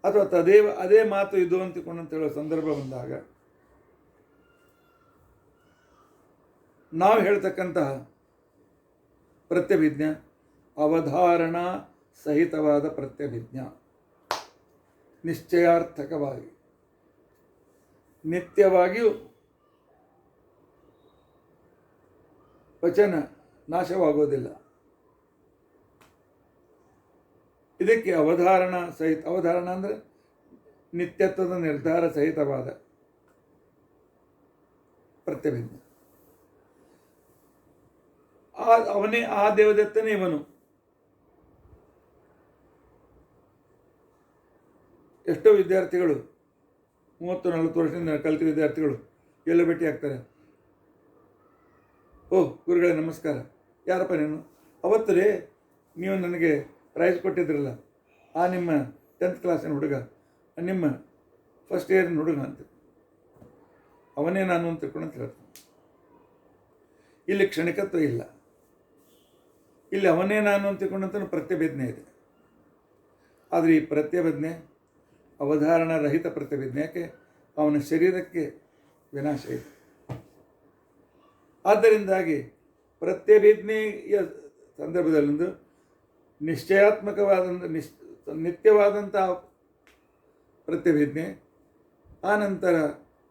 ಅಥವಾ ತದೇವ ಅದೇ ಮಾತು ಇದು ಅಂತಿಕೊಂಡಂತ ಹೇಳೋ ಸಂದರ್ಭ ಬಂದಾಗ ನಾವು ಹೇಳ್ತಕ್ಕಂತಹ ಪ್ರತ್ಯಭಿಜ್ಞ ಅವಧಾರಣಾ ಸಹಿತವಾದ ಪ್ರತ್ಯಭಿಜ್ಞ, ನಿಶ್ಚಯಾರ್ಥಕವಾಗಿ ನಿತ್ಯವಾಗಿಯೂ ವಚನ ನಾಶವಾಗೋದಿಲ್ಲ. ಇದಕ್ಕೆ ಅವಧಾರಣ ಅಂದರೆ ನಿತ್ಯತ್ವದ ನಿರ್ಧಾರ ಸಹಿತವಾದ ಪ್ರತ್ಯಭಿಜ್ಞ. ಅವನೇ ಆ ದೇವದತ್ತನೇ ಇವನು. ಎಷ್ಟೋ ವಿದ್ಯಾರ್ಥಿಗಳು 30-40 ವರ್ಷದಿಂದ ಕಲಿತ ವಿದ್ಯಾರ್ಥಿಗಳು ಎಲ್ಲೋ ಭೇಟಿ ಆಗ್ತಾರೆ. ಓ ಗುರುಗಳೇ ನಮಸ್ಕಾರ, ಯಾರಪ್ಪ ನೀನು? ಅವತ್ತು ರೀ ನೀವು ನನಗೆ ಪ್ರೈಸ್ ಕೊಟ್ಟಿದ್ರಲ್ಲ, ಆ ನಿಮ್ಮ 10th ಕ್ಲಾಸಿನ ಹುಡುಗ, ನಿಮ್ಮ ಫಸ್ಟ್ ಇಯರ್ನ ಹುಡುಗ ಅಂತ. ಅವನೇ ನಾನು ಅಂತ ತಿಳ್ಕೊಂಡು ಹೇಳ್ತಾನೆ. ಇಲ್ಲಿ ಕ್ಷಣಿಕತ್ವ ಇಲ್ಲ, ಇಲ್ಲಿ ಅವನೇ ನಾನು ಅಂತ ತಿಳ್ಕೊಂಡಂತ ಪ್ರತ್ಯಭಿಜ್ಞೆ ಇದೆ. ಆದರೆ ಈ ಪ್ರತ್ಯಭಿಜ್ಞೆ ಅವಧಾರಣ ರಹಿತ ಪ್ರತ್ಯಭಿಜ್ಞೆ. ಯಾಕೆ? ಅವನ ಶರೀರಕ್ಕೆ ವಿನಾಶ ಇದೆ. ಆದ್ದರಿಂದಾಗಿ ಪ್ರತ್ಯಭಿಜ್ಞೆಯ ಸಂದರ್ಭದಲ್ಲೊಂದು ನಿತ್ಯವಾದಂಥ ಪ್ರತ್ಯಭಿಜ್ಞೆ, ಆನಂತರ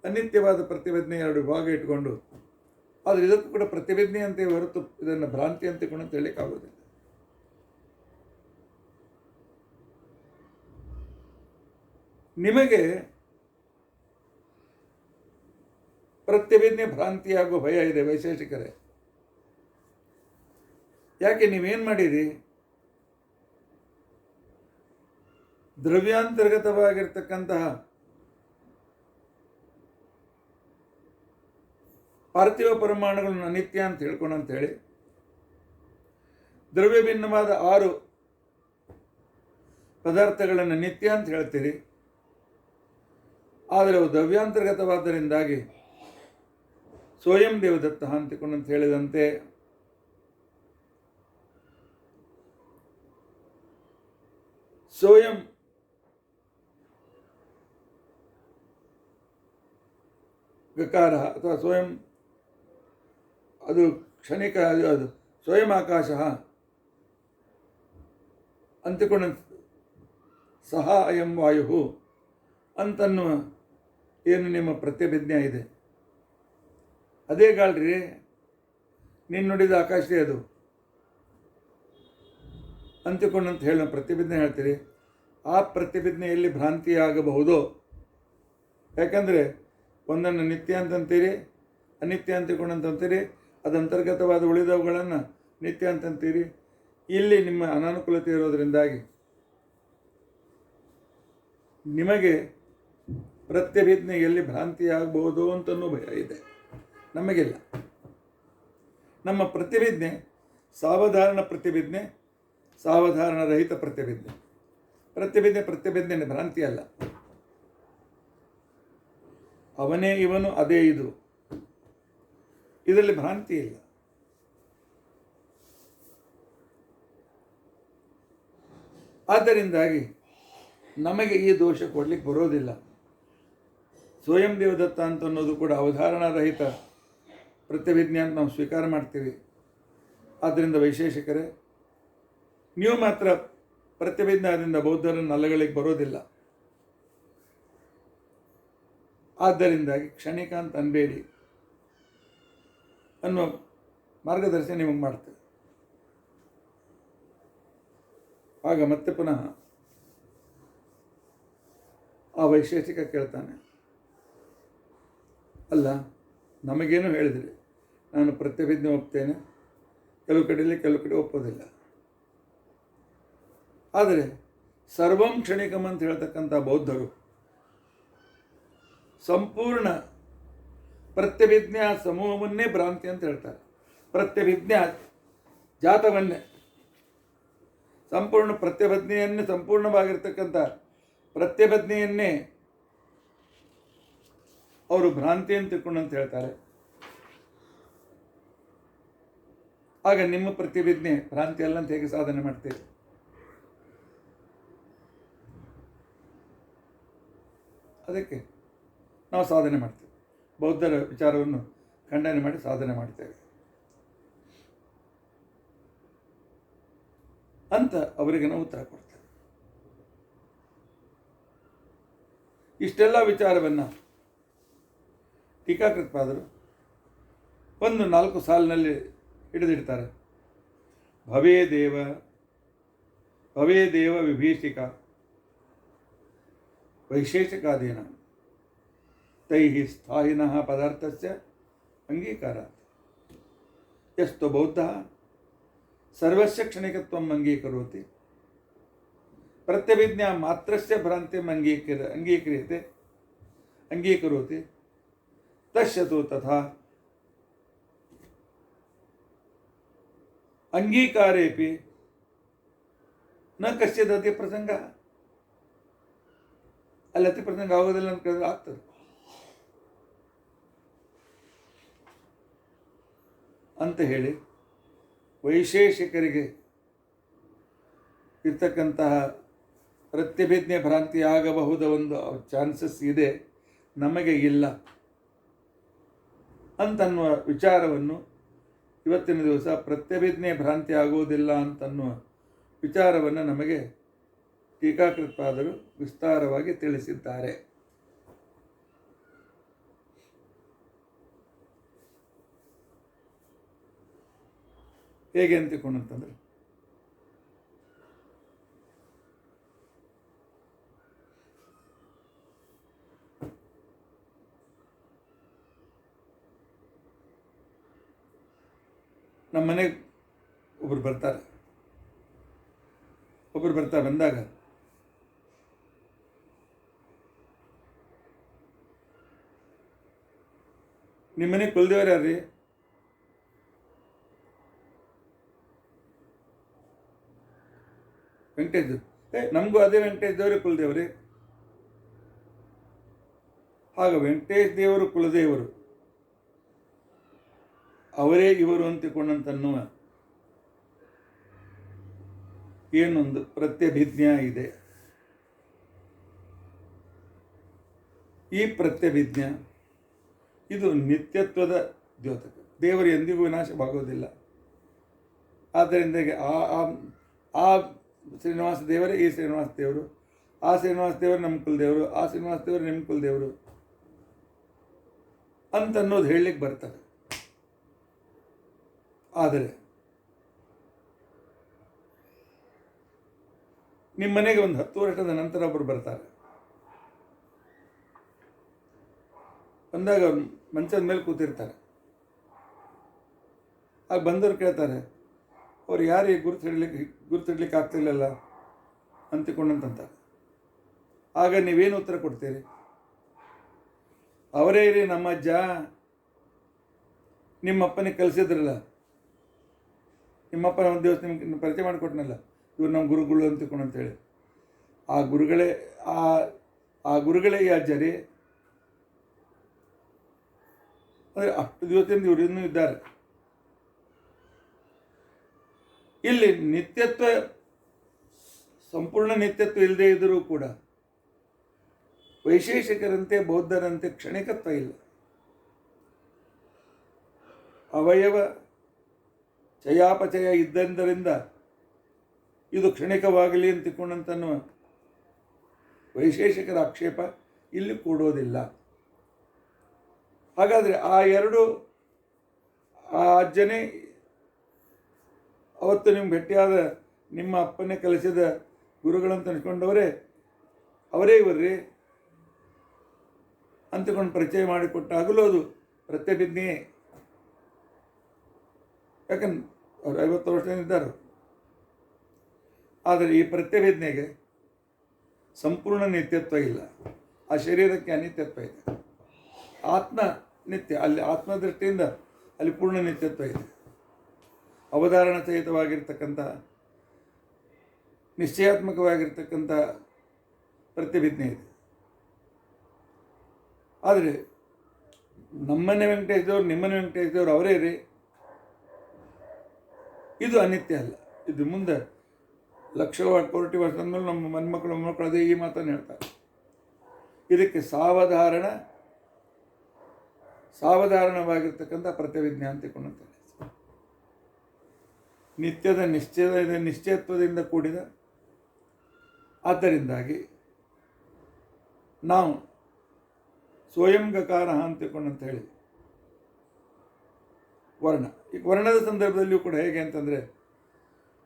ಅನಿತ್ಯವಾದ ಪ್ರತಿಭಿಜ್ಞೆ, ಎರಡು ಭಾಗ ಇಟ್ಕೊಂಡು, ಆದರೆ ಇದಕ್ಕೂ ಕೂಡ ಪ್ರತಿಭಿಜ್ಞೆ ಅಂತ ಹೊರತು ಇದನ್ನು ಭ್ರಾಂತಿ ಅಂತ ಹೇಳಲಿಕ್ಕಾಗೋದಿಲ್ಲ. ನಿಮಗೆ ಪ್ರತ್ಯಭಿಜ್ಞೆ ಭ್ರಾಂತಿಯಾಗುವ ಭಯ ಇದೆ ವೈಶೇಷಿಕರೇ. ಯಾಕೆ ನೀವೇನು ಮಾಡಿರಿ? ದ್ರವ್ಯಾಂತರ್ಗತವಾಗಿರ್ತಕ್ಕಂತಹ ಪಾರ್ಥಿವ ಪರಮಾಣುಗಳನ್ನು ಅನಿತ್ಯ ಅಂತ ಹೇಳ್ಕೊಂಡಂತೇಳಿ ದ್ರವ್ಯ ಭಿನ್ನವಾದ 6 ಪದಾರ್ಥಗಳನ್ನು ನಿತ್ಯ ಅಂತ ಹೇಳ್ತೀರಿ. ಆದರೆ ಅವು ದ್ರವ್ಯಾಂತರ್ಗತವಾದ್ದರಿಂದಾಗಿ ಸ್ವಯಂ ದೇವದತ್ತ ಅಂತಿಕೊಂಡಂತ ಹೇಳಿದಂತೆ ಸ್ವಯಂ ಗಕಾರ ಅಥವಾ ಸ್ವಯಂ ಅದು ಕ್ಷಣಿಕ, ಅದು ಸ್ವಯಂ ಆಕಾಶ ಅಂತಿಕೊಂಡ ಸಹ ಅಯಂ ವಾಯು ಅಂತನ್ನುವ ಏನು ನಿಮ್ಮ ಪ್ರತ್ಯಭಿಜ್ಞೆ ಇದೆ, ಅದೇ ಗಾಳ್ರಿ ನೀನು ನುಡಿದ ಆಕಾಶದೇ ಅದು ಅಂತಿಕೊಂಡಂತ ಹೇಳಿ ಪ್ರತಿಭಿಜ್ಞೆ ಹೇಳ್ತೀರಿ. ಆ ಪ್ರತಿಭಿಜ್ಞೆಯಲ್ಲಿ ಭ್ರಾಂತಿಯಾಗಬಹುದೋ? ಯಾಕಂದರೆ ಒಂದನ್ನು ನಿತ್ಯ ಅಂತಂತೀರಿ, ಅನಿತ್ಯ ಅಂತಿಕೊಂಡಂತೀರಿ, ಅದಂತರ್ಗತವಾದ ಉಳಿದವುಗಳನ್ನು ನಿತ್ಯ ಅಂತಂತೀರಿ. ಇಲ್ಲಿ ನಿಮ್ಮ ಅನಾನುಕೂಲತೆ ಇರೋದರಿಂದಾಗಿ ನಿಮಗೆ ಪ್ರತ್ಯಭಿಜ್ಞೆಯಲ್ಲಿ ಭ್ರಾಂತಿಯಾಗಬಹುದು ಅಂತನೂ ಭಯ ಇದೆ. ನಮಗಿಲ್ಲ. ನಮ್ಮ ಪ್ರತಿಭಿಜ್ಞೆ ಸಾವಧಾರಣ ಪ್ರತಿಭಿಜ್ಞೆ, ಸಾವಧಾರಣ ರಹಿತ ಪ್ರತಿಭಿಜ್ಞೆ. ಪ್ರತಿಭಿಜ್ಞೆ ಭ್ರಾಂತಿ ಅಲ್ಲ. ಅವನೇ ಇವನು, ಅದೇ ಇದು, ಇದರಲ್ಲಿ ಭ್ರಾಂತಿ ಇಲ್ಲ. ಆದ್ದರಿಂದಾಗಿ ನಮಗೆ ಈ ದೋಷ ಕೊಡಲಿಕ್ಕೆ ಬರೋದಿಲ್ಲ. ಸ್ವಯಂ ದೇವದತ್ತ ಅಂತ ಅನ್ನೋದು ಕೂಡ ಅವಧಾರಣಾರಹಿತ ಪ್ರತ್ಯಭಿಜ್ಞೆ ಅಂತ ನಾವು ಸ್ವೀಕಾರ ಮಾಡ್ತೀವಿ. ಆದ್ದರಿಂದ ವೈಶೇಷಿಕರೇ, ನೀವು ಮಾತ್ರ ಪ್ರತ್ಯಭಿಜ್ಞಾದಿಂದ ಬೌದ್ಧರನ್ನು ಅಲ್ಲಗಳಿಗೆ ಬರೋದಿಲ್ಲ. ಆದ್ದರಿಂದಾಗಿ ಕ್ಷಣಿಕ ಅಂತ ಅನ್ಬೇಡಿ ಅನ್ನೋ ಮಾರ್ಗದರ್ಶನ ನಿಮಗೆ ಮಾಡ್ತೇವೆ. ಆಗ ಮತ್ತೆ ಪುನಃ ಆ ವೈಶೇಷಿಕ ಕೇಳ್ತಾನೆ, ಅಲ್ಲ ನಮಗೇನು ಹೇಳಿದ್ರಿ, ನಾನು ಪ್ರತ್ಯಭಿಜ್ಞೆ ಒಪ್ತೇನೆ, ಕೆಲವು ಕಡೆಯಲ್ಲಿ ಕೆಲವು ಕಡೆ ಒಪ್ಪೋದಿಲ್ಲ. ಆದರೆ ಸರ್ವಂ ಕ್ಷಣಿಕಂ ಅಂತ ಹೇಳ್ತಕ್ಕಂಥ ಬೌದ್ಧರು ಸಂಪೂರ್ಣ ಪ್ರತ್ಯಭಿಜ್ಞಾ ಸಮೂಹವನ್ನೇ ಭ್ರಾಂತಿ ಅಂತ ಹೇಳ್ತಾರೆ. ಪ್ರತ್ಯಭಿಜ್ಞಾ ಜಾತವನ್ನೇ, ಸಂಪೂರ್ಣ ಪ್ರತ್ಯಭಿಜ್ಞೆಯನ್ನೇ, ಸಂಪೂರ್ಣವಾಗಿರ್ತಕ್ಕಂಥ ಪ್ರತ್ಯಭಿಜ್ಞೆಯನ್ನೇ ಅವರು ಭ್ರಾಂತಿ ಅಂತ ತಿಳ್ಕೊಂಡಂತ ಹೇಳ್ತಾರೆ. ಆಗ ನಿಮ್ಮ ಪ್ರತಿಭಿಜ್ಞೆ ಭ್ರಾಂತಿ ಅಲ್ಲ ಅಂತ ಹೇಗೆ ಸಾಧನೆ ಮಾಡ್ತೀರಿ? ಅದಕ್ಕೆ ನಾವು ಸಾಧನೆ ಮಾಡ್ತೇವೆ. ಬೌದ್ಧರ ವಿಚಾರವನ್ನು ಖಂಡನೆ ಮಾಡಿ ಸಾಧನೆ ಮಾಡ್ತೇವೆ ಅಂತ ಅವರಿಗೆ ನಾವು ಉತ್ತರ ಕೊಡ್ತೇವೆ. ಇಷ್ಟೆಲ್ಲ ವಿಚಾರವನ್ನು ಟೀಕಾಕೃತ್ಪಾದರು ಒಂದು 4 ಸಾಲಿನಲ್ಲಿ ಹಿಡಿದಿಡ್ತಾರೆ. ಭವೇದೇವ ವಿಭೀಷಿಕ ವೈಶೇಷಿಕಾದೀನ ತೈಃ ಸ್ಥಾಯಿನಃ ಪದಾರ್ಥಸ್ಯ ಅಂಗೀಕಾರಾತ್ ಯಸ್ತು ಬೌದ್ಧಃ ಸರ್ವಸ್ಯ ಕ್ಷಣಿಕತ್ವಂ ಅಂಗೀಕರೋತಿ ಪ್ರತ್ಯಭಿಜ್ಞಾ ಮಾತ್ರಸ್ಯ ಭ್ರಾಂತಿಂ ಅಂಗೀಕರೋತಿ ತಸ್ಯತು ತಥಾ ಅಂಗೀಕಾರೇಪಿ ನ ಕಶ್ಚಿತ್ ಅತಿ ಪ್ರಸಂಗ. ಅಲ್ಲಿ ಅತಿ ಪ್ರಸಂಗ ಆಗೋದಿಲ್ಲ ಅಂತ ಕೇಳಿದ್ರೆ ಆಗ್ತದೆ. ಅಂತ ಹೇಳಿ ವೈಶೇಷಿಕರಿಗೆ ಇರ್ತಕ್ಕಂತಹ ಪ್ರತ್ಯಭಿಜ್ಞೆ ಭ್ರಾಂತಿ ಆಗಬಹುದ ಒಂದು ಚಾನ್ಸಸ್ ಇದೆ, ನಮಗೆ ಇಲ್ಲ ಅಂತನ್ನುವ ವಿಚಾರವನ್ನು ಇವತ್ತಿನ ದಿವಸ ಪ್ರತ್ಯಭಿಜ್ಞೆ ಭ್ರಾಂತಿ ಆಗುವುದಿಲ್ಲ ಅಂತನ್ನುವ ವಿಚಾರವನ್ನು ನಮಗೆ ಟೀಕಾಕೃತ್ಪಾದರು ವಿಸ್ತಾರವಾಗಿ ತಿಳಿಸಿದ್ದಾರೆ. ಹೇಗೆ ಅಂತಿಕೊಂಡಂತಂದರೆ, ನಮ್ಮ ಮನೆಗೆ ಒಬ್ಬರು ಬರ್ತಾರೆ. ಬಂದಾಗ ನಿಮ್ಮ ಮನೆಗೆ ಕುಲದೇವ್ರು ಯಾರ್ರಿ? ವೆಂಕಟೇಶ್. ನಮಗೂ ಅದೇ ವೆಂಕಟೇಶ್ ದೇವರೇ ಕುಲದೇವ್ರಿ. ಆಗ ವೆಂಕಟೇಶ್ ದೇವರು ಕುಲದೇವರು, ಅವರೇ ಇವರು ಅಂತಿಕೊಂಡಂತನ್ನುವ ಏನೊಂದು ಪ್ರತ್ಯಭಿಜ್ಞಾ ಇದೆ. ಈ ಪ್ರತ್ಯಭಿಜ್ಞಾ ಇದು ನಿತ್ಯತ್ವದ ದ್ಯೋತಕ. ದೇವರು ಎಂದಿಗೂ ವಿನಾಶವಾಗುವುದಿಲ್ಲ. ಆದ್ದರಿಂದ ಆ ಶ್ರೀನಿವಾಸ ದೇವರೇ ಈ ಶ್ರೀನಿವಾಸ ದೇವರು, ಆ ಶ್ರೀನಿವಾಸ ದೇವರು ನಮ್ಮ ಕುಲದೇವರು, ಆ ಶ್ರೀನಿವಾಸ ದೇವರು ನಿಮ್ಮ ಕುಲದೇವರು ಅಂತನ್ನೋದು ಹೇಳಲಿಕ್ಕೆ ಬರ್ತದೆ. ಆದರೆ ನಿಮ್ಮ ಮನೆಗೆ ಒಂದು 10 ವರ್ಷದ ನಂತರ ಒಬ್ಬರು ಬರ್ತಾರೆ. ಬಂದಾಗ ಅವ್ರು ಮಂಚದ ಮೇಲೆ ಕೂತಿರ್ತಾರೆ. ಆಗ ಬಂದವರು ಕೇಳ್ತಾರೆ, ಅವ್ರು ಯಾರಿಗೆ ಗುರುತಿಡ್ಲಿಕ್ಕೆ ಆಗ್ತಿಲ್ಲಲ್ಲ ಅಂತಿಕೊಂಡಂತಾರೆ. ಆಗ ನೀವೇನು ಉತ್ತರ ಕೊಡ್ತೀರಿ? ಅವರೇ ಇರಿ ನಮ್ಮ ಅಜ್ಜ, ನಿಮ್ಮಪ್ಪನಿಗೆ ಕಲಿಸಿದ್ರಲ್ಲ, ನಿಮ್ಮಪ್ಪನ ಒಂದು ದಿವಸ ನಿಮ್ಗೆ ಪರಿಚಯ ಮಾಡಿಕೊಟ್ನಲ್ಲ, ಇವ್ರು ನಮ್ಮ ಗುರುಗಳು ಅಂತಿಕೊಂಡಂತೇಳಿ. ಆ ಗುರುಗಳೇ ಈ ಅಜ್ಜರಿ. ಅಂದರೆ ಅಷ್ಟು ದಿವಸದಿಂದ ಇವರು ಇನ್ನೂ ಇದ್ದಾರೆ. ಇಲ್ಲಿ ನಿತ್ಯತ್ವ, ಸಂಪೂರ್ಣ ನಿತ್ಯತ್ವ ಇಲ್ಲದೆ ಇದ್ದರೂ ಕೂಡ ವೈಶೇಷಿಕರಂತೆ ಬೌದ್ಧರಂತೆ ಕ್ಷಣಿಕತ್ವ ಇಲ್ಲ. ಅವಯವ ಚಯಾಪಚಯ ಇದ್ದರಿಂದ ಇದು ಕ್ಷಣಿಕವಾಗಲಿ ಅಂತಿಕೊಂಡಂತನ್ನುವ ವೈಶೇಷಿಕರ ಆಕ್ಷೇಪ ಇಲ್ಲಿ ಕೂಡೋದಿಲ್ಲ. ಹಾಗಾದರೆ ಆ ಅಜ್ಜನೇ ಅವತ್ತು ನಿಮ್ಗೆ ಭೇಟಿಯಾದ ನಿಮ್ಮ ಅಪ್ಪನೇ ಕಲಿಸಿದ ಗುರುಗಳಂತ ಅನ್ಕೊಂಡವರೇ ಅವರೇ ಇವ್ರಿ ಅಂತಕೊಂಡು ಪರಿಚಯ ಮಾಡಿಕೊಟ್ಟಾಗಲೂ ಅದು ಪ್ರತ್ಯಭಿಜ್ಞೆಯೇ. ಯಾಕಂದ್ರೆ ಅವರು 50 ವರ್ಷದಿಂದ ಇದ್ದಾರೆ. ಆದರೆ ಈ ಪ್ರತ್ಯಭಿಜ್ಞೆಗೆ ಸಂಪೂರ್ಣ ನಿತ್ಯತ್ವ ಇಲ್ಲ. ಆ ಶರೀರಕ್ಕೆ ಅನಿತ್ಯತ್ವ ಇದೆ. ಆತ್ಮ ನಿತ್ಯ, ಅಲ್ಲಿ ಆತ್ಮದೃಷ್ಟಿಯಿಂದ ಅಲ್ಲಿ ಪೂರ್ಣ ನಿತ್ಯತ್ವ ಇದೆ. ಅವಧಾರಣ ಸಹಿತವಾಗಿರ್ತಕ್ಕಂಥ ನಿಶ್ಚಯಾತ್ಮಕವಾಗಿರ್ತಕ್ಕಂಥ ಪ್ರತಿಭಿಜ್ಞೆ ಇದೆ. ಆದರೆ ನಮ್ಮನೆ ವೆಂಕಟೇಶ್ ದೇವರು, ನಿಮ್ಮನೆ ವೆಂಕಟೇಶ್ ದೇವರು ಅವರೇ ರೀ. ಇದು ಅನಿತ್ಯ ಅಲ್ಲ. ಇದು ಮುಂದೆ ಲಕ್ಷ ಕೋಟಿ ವರ್ಷದ ಮೇಲೆ ನಮ್ಮ ಮೊಮ್ಮಕ್ಕಳು ಅದೇ ಈ ಮಾತನ್ನು ಹೇಳ್ತಾರೆ. ಇದಕ್ಕೆ ಸಾವಧಾರಣವಾಗಿರ್ತಕ್ಕಂಥ ಪ್ರತ್ಯಭಿಜ್ಞೆ ಅಂತಿಕೊಂಡಂತೆ ನಿತ್ಯದ ನಿಶ್ಚಯತ್ವದಿಂದ ಕೂಡಿದ. ಆದ್ದರಿಂದಾಗಿ ನಾವು ಸ್ವಯಂಗಕಾರ ಅಂತಿಕೊಂಡಂತ ಹೇಳಿ ವರ್ಣ. ಈಗ ವರ್ಣದ ಸಂದರ್ಭದಲ್ಲಿಯೂ ಕೂಡ ಹೇಗೆ ಅಂತಂದರೆ,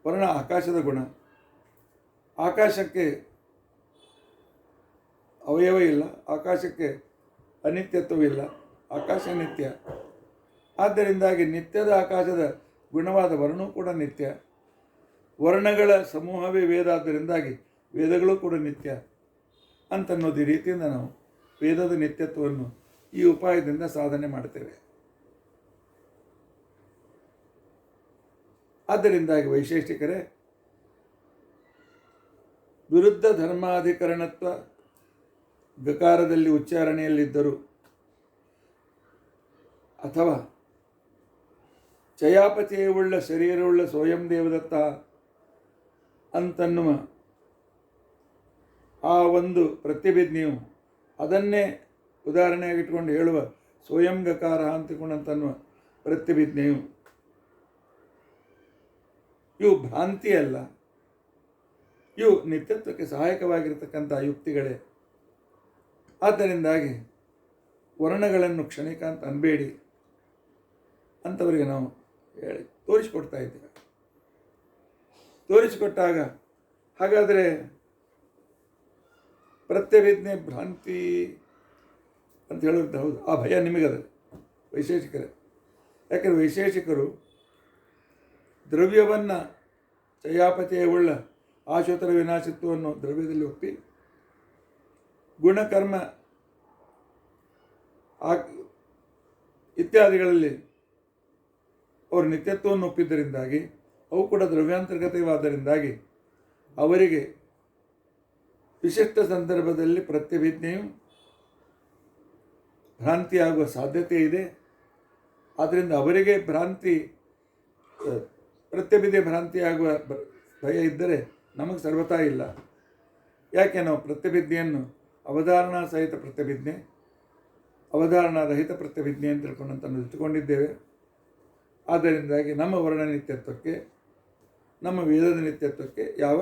ವರ್ಣ ಆಕಾಶದ ಗುಣ. ಆಕಾಶಕ್ಕೆ ಅವಯವ ಇಲ್ಲ, ಆಕಾಶಕ್ಕೆ ಅನಿತ್ಯತ್ವವಿಲ್ಲ, ಆಕಾಶ ನಿತ್ಯ. ಆದ್ದರಿಂದಾಗಿ ನಿತ್ಯದ ಆಕಾಶದ ಗುಣವಾದ ವರ್ಣವೂ ಕೂಡ ನಿತ್ಯ. ವರ್ಣಗಳ ಸಮೂಹವೇ ವೇದ. ಆದ್ದರಿಂದಾಗಿ ವೇದಗಳು ಕೂಡ ನಿತ್ಯ ಅಂತನ್ನೋದು ಈ ರೀತಿಯಿಂದ ನಾವು ವೇದದ ನಿತ್ಯತ್ವವನ್ನು ಈ ಉಪಾಯದಿಂದ ಸಾಧನೆ ಮಾಡ್ತೇವೆ. ಆದ್ದರಿಂದಾಗಿ ವೈಶೇಷಿಕರೇ ವಿರುದ್ಧ ಧರ್ಮಾಧಿಕರಣತ್ವ ಗಕಾರದಲ್ಲಿ ಉಚ್ಚಾರಣೆಯಲ್ಲಿದ್ದರು ಅಥವಾ ಚಯಾಪಚಯವುಳ್ಳ ಶರೀರವುಳ್ಳ ಸ್ವಯಂ ದೇವದತ್ತ ಅಂತನ್ನುವ ಆ ಒಂದು ಪ್ರತಿಭಿಜ್ಞೆಯು, ಅದನ್ನೇ ಉದಾಹರಣೆಯಾಗಿಟ್ಕೊಂಡು ಹೇಳುವ ಸ್ವಯಂ ಗಕಾರ ಅಂತಿಕೊಂಡಂತನ್ನುವ ಪ್ರತಿಭಿಜ್ಞೆಯು ಇವು ಭ್ರಾಂತಿ ಅಲ್ಲ, ಇವು ನಿತ್ಯತ್ವಕ್ಕೆ ಸಹಾಯಕವಾಗಿರ್ತಕ್ಕಂಥ ಯುಕ್ತಿಗಳೇ. ಆದ್ದರಿಂದಾಗಿ ವರ್ಣಗಳನ್ನು ಕ್ಷಣಿಕ ಅಂತ ಅನ್ಬೇಡಿ ಅಂಥವರಿಗೆ ನಾವು ಹೇಳಿ ತೋರಿಸಿಕೊಡ್ತಾ ಇದ್ದೇವೆ. ತೋರಿಸಿಕೊಟ್ಟಾಗ ಹಾಗಾದರೆ ಪ್ರತ್ಯಭಿಜ್ಞೆ ಭ್ರಾಂತಿ ಅಂತ ಹೇಳೋದು ಹೌದು, ಆ ಭಯ ನಿಮಗದ ವೈಶೇಷಿಕರೇ. ಯಾಕಂದರೆ ವೈಶೇಷಿಕರು ದ್ರವ್ಯವನ್ನು ಚಯಾಪಚಯವುಳ್ಳ ಆಶೋತ್ತರ ವಿನಾಶತ್ವವನ್ನು ದ್ರವ್ಯದಲ್ಲಿ ಒಪ್ಪಿ ಗುಣಕರ್ಮ ಇತ್ಯಾದಿಗಳಲ್ಲಿ ಅವರು ನಿತ್ಯತ್ವವನ್ನು ಒಪ್ಪಿದ್ದರಿಂದಾಗಿ ಅವು ಕೂಡ ದ್ರವ್ಯಾಂತರ್ಗತವಾದ್ದರಿಂದಾಗಿ ಅವರಿಗೆ ವಿಶಿಷ್ಟ ಸಂದರ್ಭದಲ್ಲಿ ಪ್ರತ್ಯಭಿಜ್ಞೆಯು ಭ್ರಾಂತಿಯಾಗುವ ಸಾಧ್ಯತೆ ಇದೆ. ಆದ್ದರಿಂದ ಅವರಿಗೆ ಪ್ರತ್ಯಭಿಜ್ಞೆ ಭ್ರಾಂತಿಯಾಗುವ ಭಯ ಇದ್ದರೆ ನಮಗೆ ಸರ್ವತಾ ಇಲ್ಲ. ಯಾಕೆ ನಾವು ಪ್ರತ್ಯಭಿಜ್ಞೆಯನ್ನು ಅವಧಾರಣಾ ಸಹಿತ ಪ್ರತ್ಯಭಿಜ್ಞೆ, ಅವಧಾರಣಾ ರಹಿತ ಪ್ರತ್ಯಭಿಜ್ಞೆ ಅಂತ ತಿಳ್ಕೊಂಡಂತ ಇಟ್ಟುಕೊಂಡಿದ್ದೇವೆ. ಆದ್ದರಿಂದಾಗಿ ನಮ್ಮ ವರ್ಣ ನಿತ್ಯತ್ವಕ್ಕೆ, ನಮ್ಮ ವೇದದ ನಿತ್ಯತ್ವಕ್ಕೆ ಯಾವ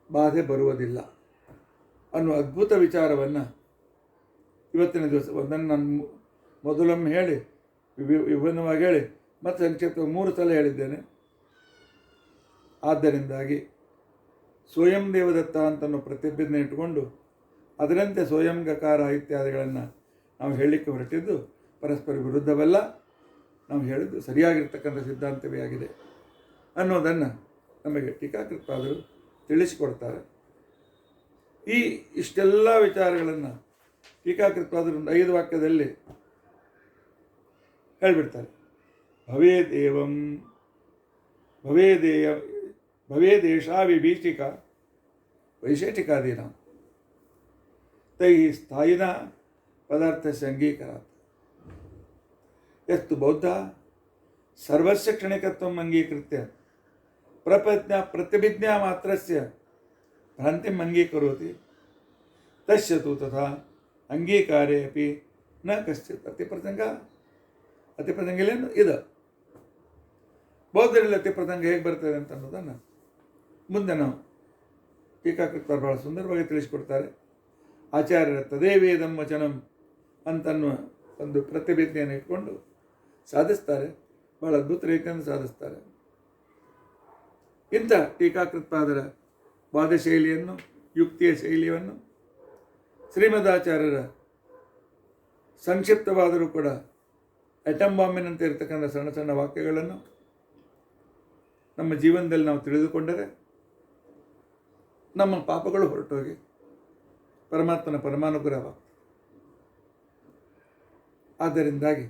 ಬಾಧೆ ಬರುವುದಿಲ್ಲ ಅನ್ನುವ ಅದ್ಭುತ ವಿಚಾರವನ್ನು ಇವತ್ತಿನ ದಿವಸ ಒಂದನ್ನು ನಾನು ಮೊದಲೊಮ್ಮೆ ಹೇಳಿ ವಿಭಿನ್ನವಾಗಿ ಹೇಳಿ ಮತ್ತು ಸಂಕ್ಷಿಪ್ತ 3 ಸಲ ಹೇಳಿದ್ದೇನೆ. ಆದ್ದರಿಂದಾಗಿ ಸ್ವಯಂ ದೇವದತ್ತ ಅಂತನೂ ಪ್ರತಿಭಿಜ್ಞೆ ಇಟ್ಟುಕೊಂಡು ಅದರಂತೆ ಸ್ವಯಂ ಗಕಾರ ಇತ್ಯಾದಿಗಳನ್ನು ನಾವು ಹೇಳಲಿಕ್ಕೆ ಹೊರಟಿದ್ದು ಪರಸ್ಪರ ವಿರುದ್ಧವಲ್ಲ, ನಾವು ಹೇಳಿದ್ದು ಸರಿಯಾಗಿರ್ತಕ್ಕಂಥ ಸಿದ್ಧಾಂತವೇ ಆಗಿದೆ ಅನ್ನೋದನ್ನು ನಮಗೆ ಟೀಕಾಕೃತ್ಪಾದರು ತಿಳಿಸಿಕೊಡ್ತಾರೆ. ಇಷ್ಟೆಲ್ಲ ವಿಚಾರಗಳನ್ನು ಟೀಕಾಕೃತ್ಪಾದರು ಒಂದು 5 ವಾಕ್ಯದಲ್ಲಿ ಹೇಳಿಬಿಡ್ತಾರೆ. ಭವೇದೇಶಾ ವಿಭೀಷಿಕಾ ವೈಶೇಷಿಕಾದೀನ ತೈ ಸ್ಥಾಯಿನ ಪದಾರ್ಥಸ್ಯ ಅಂಗೀಕಾರಾತ್ ಯಸ್ತು ಬೌದ್ಧ ಸರ್ವಸ್ಯ ಕ್ಷಣಿಕತ್ವಂ ಅಂಗೀಕೃತ್ಯ ಪ್ರತಿಭಿಜ್ಞಾ ಮಾತ್ರಸ್ಯ ಭ್ರಾಂತಿಂ ಅಂಗೀಕರೋತಿ ತಸ್ಯ ತು ತಥಾ ಅಂಗೀಕಾರೇ ಅಪಿ ನ ಕಶ್ಚಿತ್ ಅತಿಪ್ರಸಂಗ ಇಲ್ಲೇನು ಇದು ಬೌದ್ಧರಲ್ಲಿ ಅತಿಪ್ರಸಂಗ ಹೇಗೆ ಬರ್ತದೆ ಅಂತ ಅನ್ನೋದನ್ನು ಮುಂದೆ ನಾವು ಟೀಕಾಕೃತ್ಪಾದರು ಬಹಳ ಸುಂದರವಾಗಿ ತಿಳಿಸಿಕೊಡ್ತಾರೆ. ಆಚಾರ್ಯರ ತದೇವೇದಂ ವಚನಂ ಅಂತನ್ನುವ ಒಂದು ಪ್ರತಿಭಿಜ್ಞೆಯನ್ನು ಇಟ್ಕೊಂಡು ಸಾಧಿಸ್ತಾರೆ. ಬಹಳ ಅದ್ಭುತ ರೀತಿಯನ್ನು ಸಾಧಿಸ್ತಾರೆ. ಇಂಥ ಟೀಕಾಕೃತ್ಪಾದರ ವಾದಶೈಲಿಯನ್ನು, ಯುಕ್ತಿಯ ಶೈಲಿಯನ್ನು, ಶ್ರೀಮದಾಚಾರ್ಯರ ಸಂಕ್ಷಿಪ್ತವಾದರೂ ಕೂಡ ಅಟಂಬಾಂಬಿನಂತೆ ಇರತಕ್ಕಂಥ ಸಣ್ಣ ಸಣ್ಣ ವಾಕ್ಯಗಳನ್ನು ನಮ್ಮ ಜೀವನದಲ್ಲಿ ನಾವು ತಿಳಿದುಕೊಂಡರೆ ನಮ್ಮ ಪಾಪಗಳು ಹೊರಟೋಗಿ ಪರಮಾತ್ಮನ ಪರಮಾನುಗ್ರಹವಾಗ್ತದೆ. ಆದ್ದರಿಂದಾಗಿ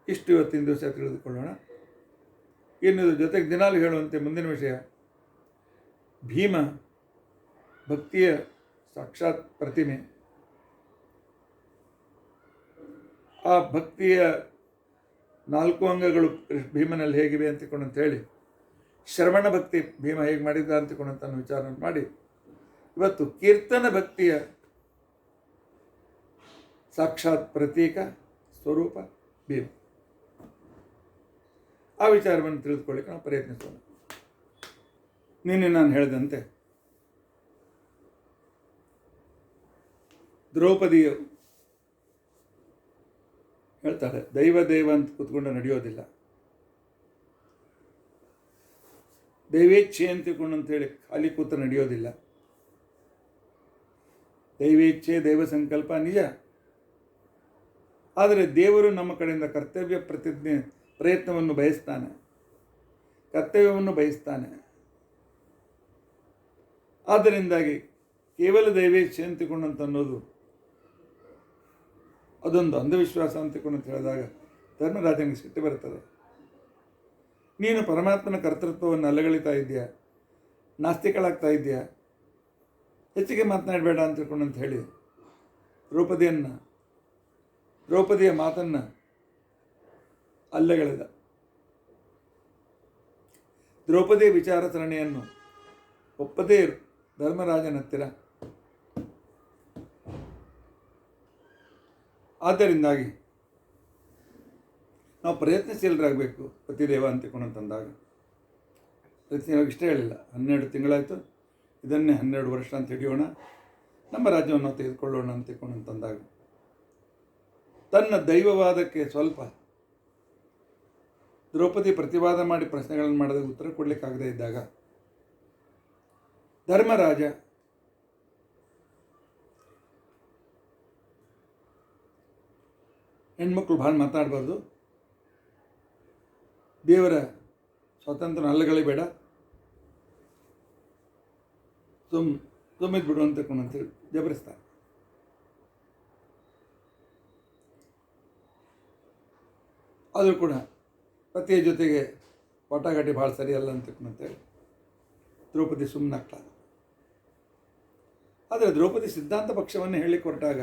ಇಷ್ಟು ಇವತ್ತಿನ ದಿವಸ ತಿಳಿದುಕೊಳ್ಳೋಣ. ಇನ್ನು ಜೊತೆಗೆ ದಿನಾಲು ಹೇಳುವಂತೆ ಮುಂದಿನ ವಿಷಯ, ಭೀಮ ಭಕ್ತಿಯ ಸಾಕ್ಷಾತ್ ಪ್ರತಿಮೆ. ಆ ಭಕ್ತಿಯ 4 ಅಂಗಗಳು ಭೀಮನಲ್ಲಿ ಹೇಗಿವೆ ಅಂತ ಹೇಳಿ, ಶ್ರವಣ ಭಕ್ತಿ ಭೀಮ ಹೇಗೆ ಮಾಡಿದ್ದ ಅಂತಕೊಂಡಂತ ವಿಚಾರ ಮಾಡಿ ಇವತ್ತು ಕೀರ್ತನ ಭಕ್ತಿಯ ಸಾಕ್ಷಾತ್ ಪ್ರತೀಕ ಸ್ವರೂಪ ಭೀಮ, ಆ ವಿಚಾರವನ್ನು ತಿಳಿದುಕೊಳ್ಳಿಕ್ಕೆ ನಾವು ಪ್ರಯತ್ನಿಸೋಣ. ನಿನ್ನೆ ನಾನು ಹೇಳಿದಂತೆ ದ್ರೌಪದಿಯು ಹೇಳ್ತಾರೆ, ದೈವ ಅಂತ ಕೂತ್ಕೊಂಡು ನಡೆಯೋದಿಲ್ಲ, ದೈವೇಚ್ಛೆ ಅಂತಿಕೊಂಡು ಅಂತೇಳಿ ಖಾಲಿ ಕೂತು ನಡೆಯೋದಿಲ್ಲ. ದೈವೇಚ್ಛೆ, ದೈವ ಸಂಕಲ್ಪ ನಿಜ. ಆದರೆ ದೇವರು ನಮ್ಮ ಕಡೆಯಿಂದ ಪ್ರಯತ್ನವನ್ನು ಬಯಸ್ತಾನೆ, ಕರ್ತವ್ಯವನ್ನು ಬಯಸ್ತಾನೆ. ಆದ್ದರಿಂದಾಗಿ ಕೇವಲ ದೈವೇಚ್ಛೆ ಅಂತಿಕೊಂಡಂತ ಅನ್ನೋದು ಅದೊಂದು ಅಂಧವಿಶ್ವಾಸ ಅಂತಿಕೊಂಡು ಅಂತ ಹೇಳಿದಾಗ ಧರ್ಮರಾಜನಿಗೆ ಸಿಟ್ಟು ಬರ್ತದೆ. ನೀನು ಪರಮಾತ್ಮನ ಕರ್ತೃತ್ವವನ್ನು ಅಲ್ಲಗಳಿತಾ ಇದೆಯಾ, ನಾಸ್ತಿಕಳಾಗ್ತಾ ಇದೆಯಾ, ಹೆಚ್ಚಿಗೆ ಮಾತನಾಡಬೇಡ ಅಂತ ತಿಳ್ಕೊಂಡು ಅಂತ ಹೇಳಿ ದ್ರೌಪದಿಯ ಮಾತನ್ನು ಅಲ್ಲಗಳೆದ. ದ್ರೌಪದಿಯ ವಿಚಾರ ಸರಣಿಯನ್ನು ಒಪ್ಪದೇ ಧರ್ಮರಾಜನ ಹತ್ತಿರ. ಆದ್ದರಿಂದಾಗಿ ನಾವು ಪ್ರಯತ್ನಶೀಲರಾಗಬೇಕು. ಪತಿದೇವ ಅಂತಿಕೊಂಡಂತಂದಾಗ ಪ್ರಯತ್ನವಾಗಿ ಇಷ್ಟೇ ಹೇಳಿಲ್ಲ, 12 ತಿಂಗಳಾಯಿತು, ಇದನ್ನೇ 12 ವರ್ಷ ಅಂತ ಹಿಡಿಯೋಣ, ನಮ್ಮ ರಾಜ್ಯವನ್ನು ನಾವು ತೆಗೆದುಕೊಳ್ಳೋಣ ಅಂತಿಕೊಂಡಂತಂದಾಗ ತನ್ನ ದೈವವಾದಕ್ಕೆ ಸ್ವಲ್ಪ ದ್ರೌಪದಿ ಪ್ರತಿವಾದ ಮಾಡಿ ಪ್ರಶ್ನೆಗಳನ್ನು ಮಾಡಿದಾಗ ಉತ್ತರ ಕೊಡಲಿಕ್ಕಾಗದೇ ಇದ್ದಾಗ ಧರ್ಮರಾಜ ಹೆಣ್ಮಕ್ಳು ಭಾಳ ಮಾತಾಡಬಾರ್ದು, ದೇವರ ಸ್ವತಂತ್ರ ಅಲ್ಲಗಳೇ ಬೇಡ, ತುಂಬಿದ್ ಬಿಡು ಅಂತೇಳಿ ಜಬರಿಸ್ತಾರೆ. ಆದರೂ ಕೂಡ ಪತಿಯ ಜೊತೆಗೆ ವಾಟಾಘಾಟಿ ಭಾಳ ಸರಿಯಲ್ಲ ಅಂತೇಳಿ ದ್ರೌಪದಿ ಸುಮ್ಮನಾಗ್ತಾಳೆ. ಆದರೆ ದ್ರೌಪದಿ ಸಿದ್ಧಾಂತ ಪಕ್ಷವನ್ನು ಹೇಳಿ ಹೊರಟಾಗ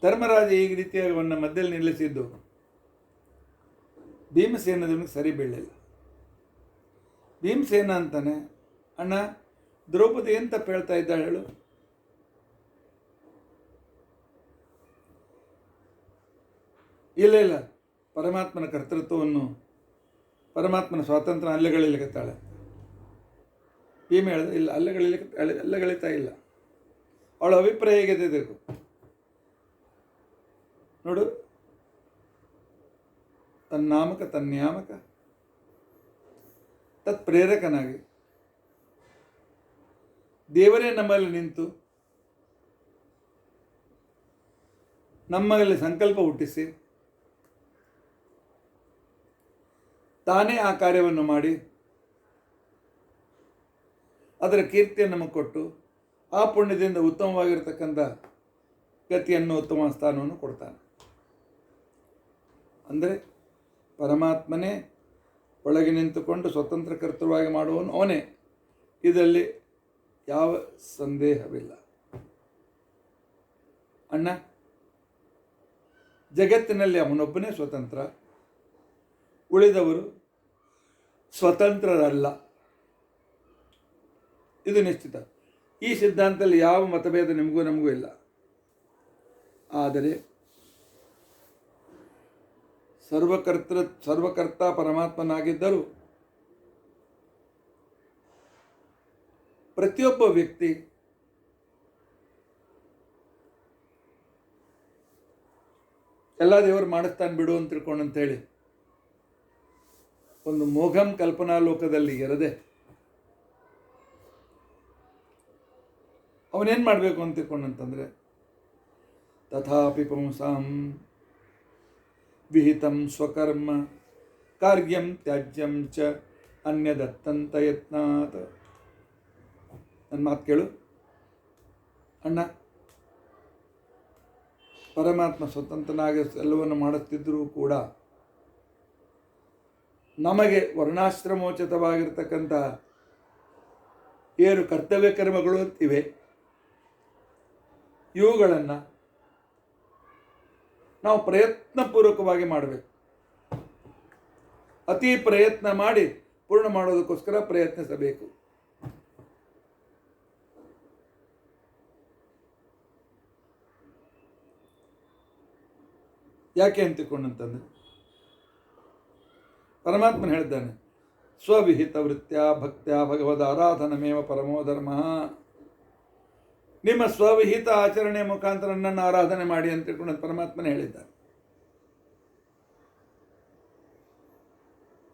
ಧರ್ಮರಾಜ ಈ ರೀತಿಯಾಗಿ ಅವನ್ನ ಮಧ್ಯದಲ್ಲಿ ನಿಲ್ಲಿಸಿದ್ದು ಭೀಮಸೇನದವನಿಗೆ ಸರಿ ಬೀಳಲಿಲ್ಲ. ಭೀಮಸೇನ ಅಂತಾನೆ, ಅಣ್ಣ ದ್ರೌಪದಿ ಏನು ತಪ್ಪು ಹೇಳ್ತಾ ಇದ್ದಾಳೆ ಹೇಳು? ಇಲ್ಲ, ಪರಮಾತ್ಮನ ಕರ್ತೃತ್ವವನ್ನು, ಪರಮಾತ್ಮನ ಸ್ವಾತಂತ್ರ್ಯ ಅಲ್ಲಗಳಿಲಿಕತ್ತಾಳೆ. ಭೀಮ ಹೇಳಿದ ಇಲ್ಲ, ಅಲ್ಲಗಳಿತಾ ಇಲ್ಲ. ಅವಳ ಅಭಿಪ್ರಾಯ ಹೇಗಿದೆ ನೋಡು, ತನ್ನಾಮಕ ತನ್ಯಾಮಕ ತತ್ ಪ್ರೇರಕನಾಗಿ ದೇವರೇ ನಮ್ಮಲ್ಲಿ ನಿಂತು ನಮ್ಮಲ್ಲಿ ಸಂಕಲ್ಪ ಹುಟ್ಟಿಸಿ ತಾನೇ ಆ ಕಾರ್ಯವನ್ನು ಮಾಡಿ ಅದರ ಕೀರ್ತಿಯನ್ನು ನಮಗೆ ಕೊಟ್ಟು ಆ ಪುಣ್ಯದಿಂದ ಉತ್ತಮವಾಗಿರ್ತಕ್ಕಂಥ ಗತಿಯನ್ನು, ಉತ್ತಮ ಸ್ಥಾನವನ್ನು ಕೊಡ್ತಾನೆ. ಅಂದರೆ ಪರಮಾತ್ಮನೇ ಒಳಗೆ ನಿಂತುಕೊಂಡು ಸ್ವತಂತ್ರ ಕರ್ತೃವಾಗಿ ಮಾಡುವವನು ಅವನೇ, ಇದರಲ್ಲಿ ಯಾವ ಸಂದೇಹವಿಲ್ಲ. ಅಣ್ಣ, ಜಗತ್ತಿನಲ್ಲಿ ಅವನೊಬ್ಬನೇ ಸ್ವತಂತ್ರ, ಉಳಿದವರು ಸ್ವತಂತ್ರರಲ್ಲ, ಇದು ನಿಶ್ಚಿತ. ಈ ಸಿದ್ಧಾಂತದಲ್ಲಿ ಯಾವ ಮತಭೇದ ನಿಮಗೂ ನಮಗೂ ಇಲ್ಲ. ಆದರೆ ಸರ್ವಕರ್ತ ಪರಮಾತ್ಮನಾಗಿದ್ದರೂ ಪ್ರತಿಯೊಬ್ಬ ವ್ಯಕ್ತಿ ಎಲ್ಲ ದೇವರು ಮಾಡಿಸ್ತಾನೆ ಬಿಡು ಅಂತ ತಿಳ್ಕೊಂಡಂತೇಳಿ ಒಂದು ಮೋಘಂ ಕಲ್ಪನಾ ಲೋಕದಲ್ಲಿ ಇರದೆ ಅವನೇನು ಮಾಡಬೇಕು ಅಂತ ತಿಳ್ಕೊಂಡಂತಂದರೆ ತಥಾಪಿ ಪುಂಸಾಂ ವಿಹಿತಂ ಸ್ವಕರ್ಮ ಕಾರ್ಯಂ ತ್ಯಾಜ್ಯಂ ಚ ಅನ್ಯದತ್ತಂತ ಯತ್ನಾತ್. ನನ್ನ ಮಾತು ಕೇಳು ಅಣ್ಣ, ಪರಮಾತ್ಮ ಸ್ವತಂತ್ರನಾಗಿ ಎಲ್ಲವನ್ನು ಮಾಡುತ್ತಿದ್ದರೂ ಕೂಡ ನಮಗೆ ವರ್ಣಾಶ್ರಮೋಚಿತವಾಗಿರ್ತಕ್ಕಂಥ ಏನು ಕರ್ತವ್ಯ ಕರ್ಮಗಳು ಇವೆ, ಇವುಗಳನ್ನು ನಾವು ಪ್ರಯತ್ನಪೂರ್ವಕವಾಗಿ ಮಾಡಬೇಕು. ಅತಿ ಪ್ರಯತ್ನ ಮಾಡಿ ಪೂರ್ಣ ಮಾಡೋದಕ್ಕೋಸ್ಕರ ಪ್ರಯತ್ನಿಸಬೇಕು. ಯಾಕೆ ಅಂತಿಕೊಂಡಂತಂದ್ರೆ ಪರಮಾತ್ಮನ ಹೇಳಿದ್ದಾನೆ, ಸ್ವವಿಹಿತ ವೃತ್ತ್ಯಾ ಭಕ್ತ್ಯಾ ಭಗವದ್ ಆರಾಧನಮೇವ ಪರಮೋ ಧರ್ಮ. ನಿಮ್ಮ ಸ್ವವಿಹಿತ ಆಚರಣೆ ಮುಖಾಂತರ ನನ್ನನ್ನು ಆರಾಧನೆ ಮಾಡಿ ಅಂತ ತಿಳ್ಕೊಂಡು ಪರಮಾತ್ಮನೇ ಹೇಳಿದ್ದಾನೆ.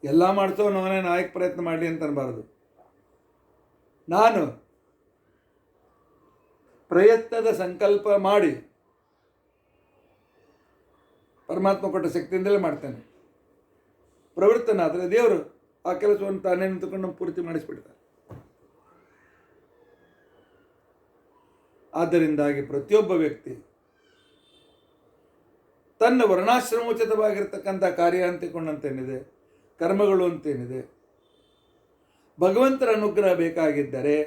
ಎಲ್ಲ ಮಾಡ್ಸೋನು ಅವನೇ ನಾಯಕ ಪ್ರಯತ್ನ ಮಾಡಲಿ ಅಂತ ಅನ್ಬಾರದು. ನಾನು ಪ್ರಯತ್ನದ ಸಂಕಲ್ಪ ಮಾಡಿ ಪರಮಾತ್ಮ ಕೊಟ್ಟ ಶಕ್ತಿಯಿಂದಲೇ ಮಾಡ್ತೇನೆ. ಪ್ರವೃತ್ತನಾದರೆ ದೇವರು ಆ ಕೆಲಸವನ್ನು ತಾನೇ ನಿಂತುಕೊಂಡು ಪೂರ್ತಿ ಮಾಡಿಸ್ಬಿಡ್ತಾರೆ. ಆದ್ದರಿಂದಾಗಿ ಪ್ರತಿಯೊಬ್ಬ ವ್ಯಕ್ತಿ ತನ್ನ ವರ್ಣಾಶ್ರಮೋಚಿತವಾಗಿರ್ತಕ್ಕಂಥ ಕಾರ್ಯ ಅಂತಿಕೊಂಡಂತೇನಿದೆ, ಕರ್ಮಗಳು ಅಂತೇನಿದೆ, ಭಗವಂತರ ಅನುಗ್ರಹ ಬೇಕಾಗಿದ್ದರೆ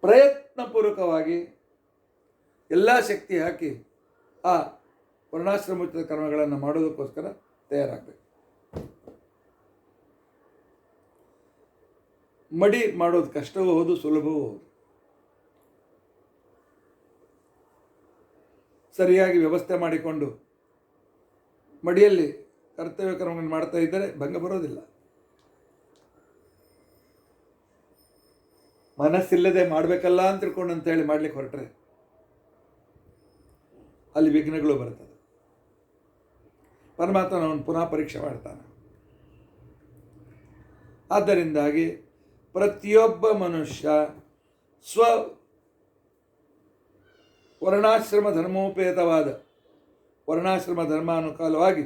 ಪ್ರಯತ್ನಪೂರ್ವಕವಾಗಿ ಎಲ್ಲ ಶಕ್ತಿ ಹಾಕಿ ಆ ವರ್ಣಾಶ್ರಮೋಚಿತ ಕರ್ಮಗಳನ್ನು ಮಾಡೋದಕ್ಕೋಸ್ಕರ ತಯಾರಾಗಬೇಕು. ಮಡಿ ಮಾಡೋದು ಕಷ್ಟವೂ ಹೌದು, ಸುಲಭವೂ ಹೌದು. ಸರಿಯಾಗಿ ವ್ಯವಸ್ಥೆ ಮಾಡಿಕೊಂಡು ಮಡಿಯಲ್ಲಿ ಕರ್ತವ್ಯ ಕರ್ಮಗಳನ್ನು ಮಾಡ್ತಾ ಇದ್ದರೆ ಭಂಗ ಬರೋದಿಲ್ಲ. ಮನಸ್ಸಿಲ್ಲದೆ ಮಾಡಬೇಕಲ್ಲ ಅಂತ ತಿಳ್ಕೊಂಡು ಅಂತ ಹೇಳಿ ಮಾಡ್ಲಿಕ್ಕೆ ಹೊರಟ್ರೆ ಅಲ್ಲಿ ವಿಘ್ನಗಳು ಬರ್ತದೆ. ಪರಮಾತ್ಮ ಅವನು ಪುನಃ ಪರೀಕ್ಷೆ ಮಾಡ್ತಾನೆ. ಆದ್ದರಿಂದಾಗಿ ಪ್ರತಿಯೊಬ್ಬ ಮನುಷ್ಯ ಸ್ವ ವರ್ಣಾಶ್ರಮ ಧರ್ಮೋಪೇತವಾದ ವರ್ಣಾಶ್ರಮ ಧರ್ಮಾನುಕಾಲವಾಗಿ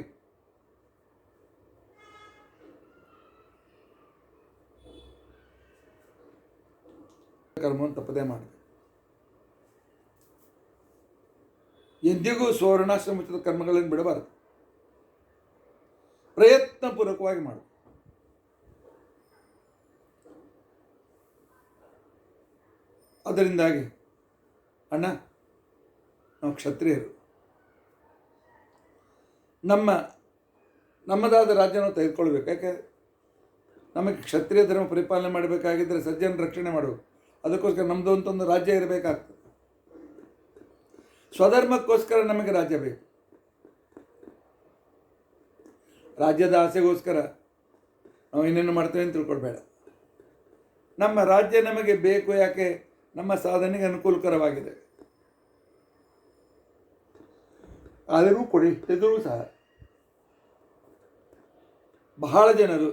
ಕರ್ಮವನ್ನು ತಪ್ಪದೇ ಮಾಡಬೇಕು. ಎಂದಿಗೂ ಸ್ವರ್ಣಾಶ್ರಮೋಚಿತ ಕರ್ಮಗಳನ್ನು ಬಿಡಬಾರದು. ಪ್ರಯತ್ನಪೂರ್ವಕವಾಗಿ ಮಾಡು. ಅದರಿಂದಾಗಿ ಅಣ್ಣ, ನಾವು ಕ್ಷತ್ರಿಯರು, ನಮ್ಮದಾದ ರಾಜ್ಯನ ತೆಗೆದುಕೊಳ್ಬೇಕು. ಯಾಕೆ? ನಮಗೆ ಕ್ಷತ್ರಿಯ ಧರ್ಮ ಪರಿಪಾಲನೆ ಮಾಡಬೇಕಾಗಿದ್ದರೆ ಸಜ್ಜನ ರಕ್ಷಣೆ ಮಾಡಬೇಕು. ಅದಕ್ಕೋಸ್ಕರ ನಮ್ಮದು ಅಂತ ಒಂದು ರಾಜ್ಯ ಇರಬೇಕಾಗ್ತದೆ. ಸ್ವಧರ್ಮಕ್ಕೋಸ್ಕರ ನಮಗೆ ರಾಜ್ಯ ಬೇಕು. ರಾಜ್ಯದ ಆಸೆಗೋಸ್ಕರ ನಾವು ಇನ್ನೇನು ಮಾಡ್ತೇವೆ ಅಂತ ತಿಳ್ಕೊಳ್ಬೇಡ. ನಮ್ಮ ರಾಜ್ಯ ನಮಗೆ ಬೇಕು. ಯಾಕೆ? ನಮ್ಮ ಸಾಧನೆಗೆ ಅನುಕೂಲಕರವಾಗಿದೆ. ಆದರೂ ಕೊಡಿ, ಎದುರು ಸಹ ಬಹಳ ಜನರು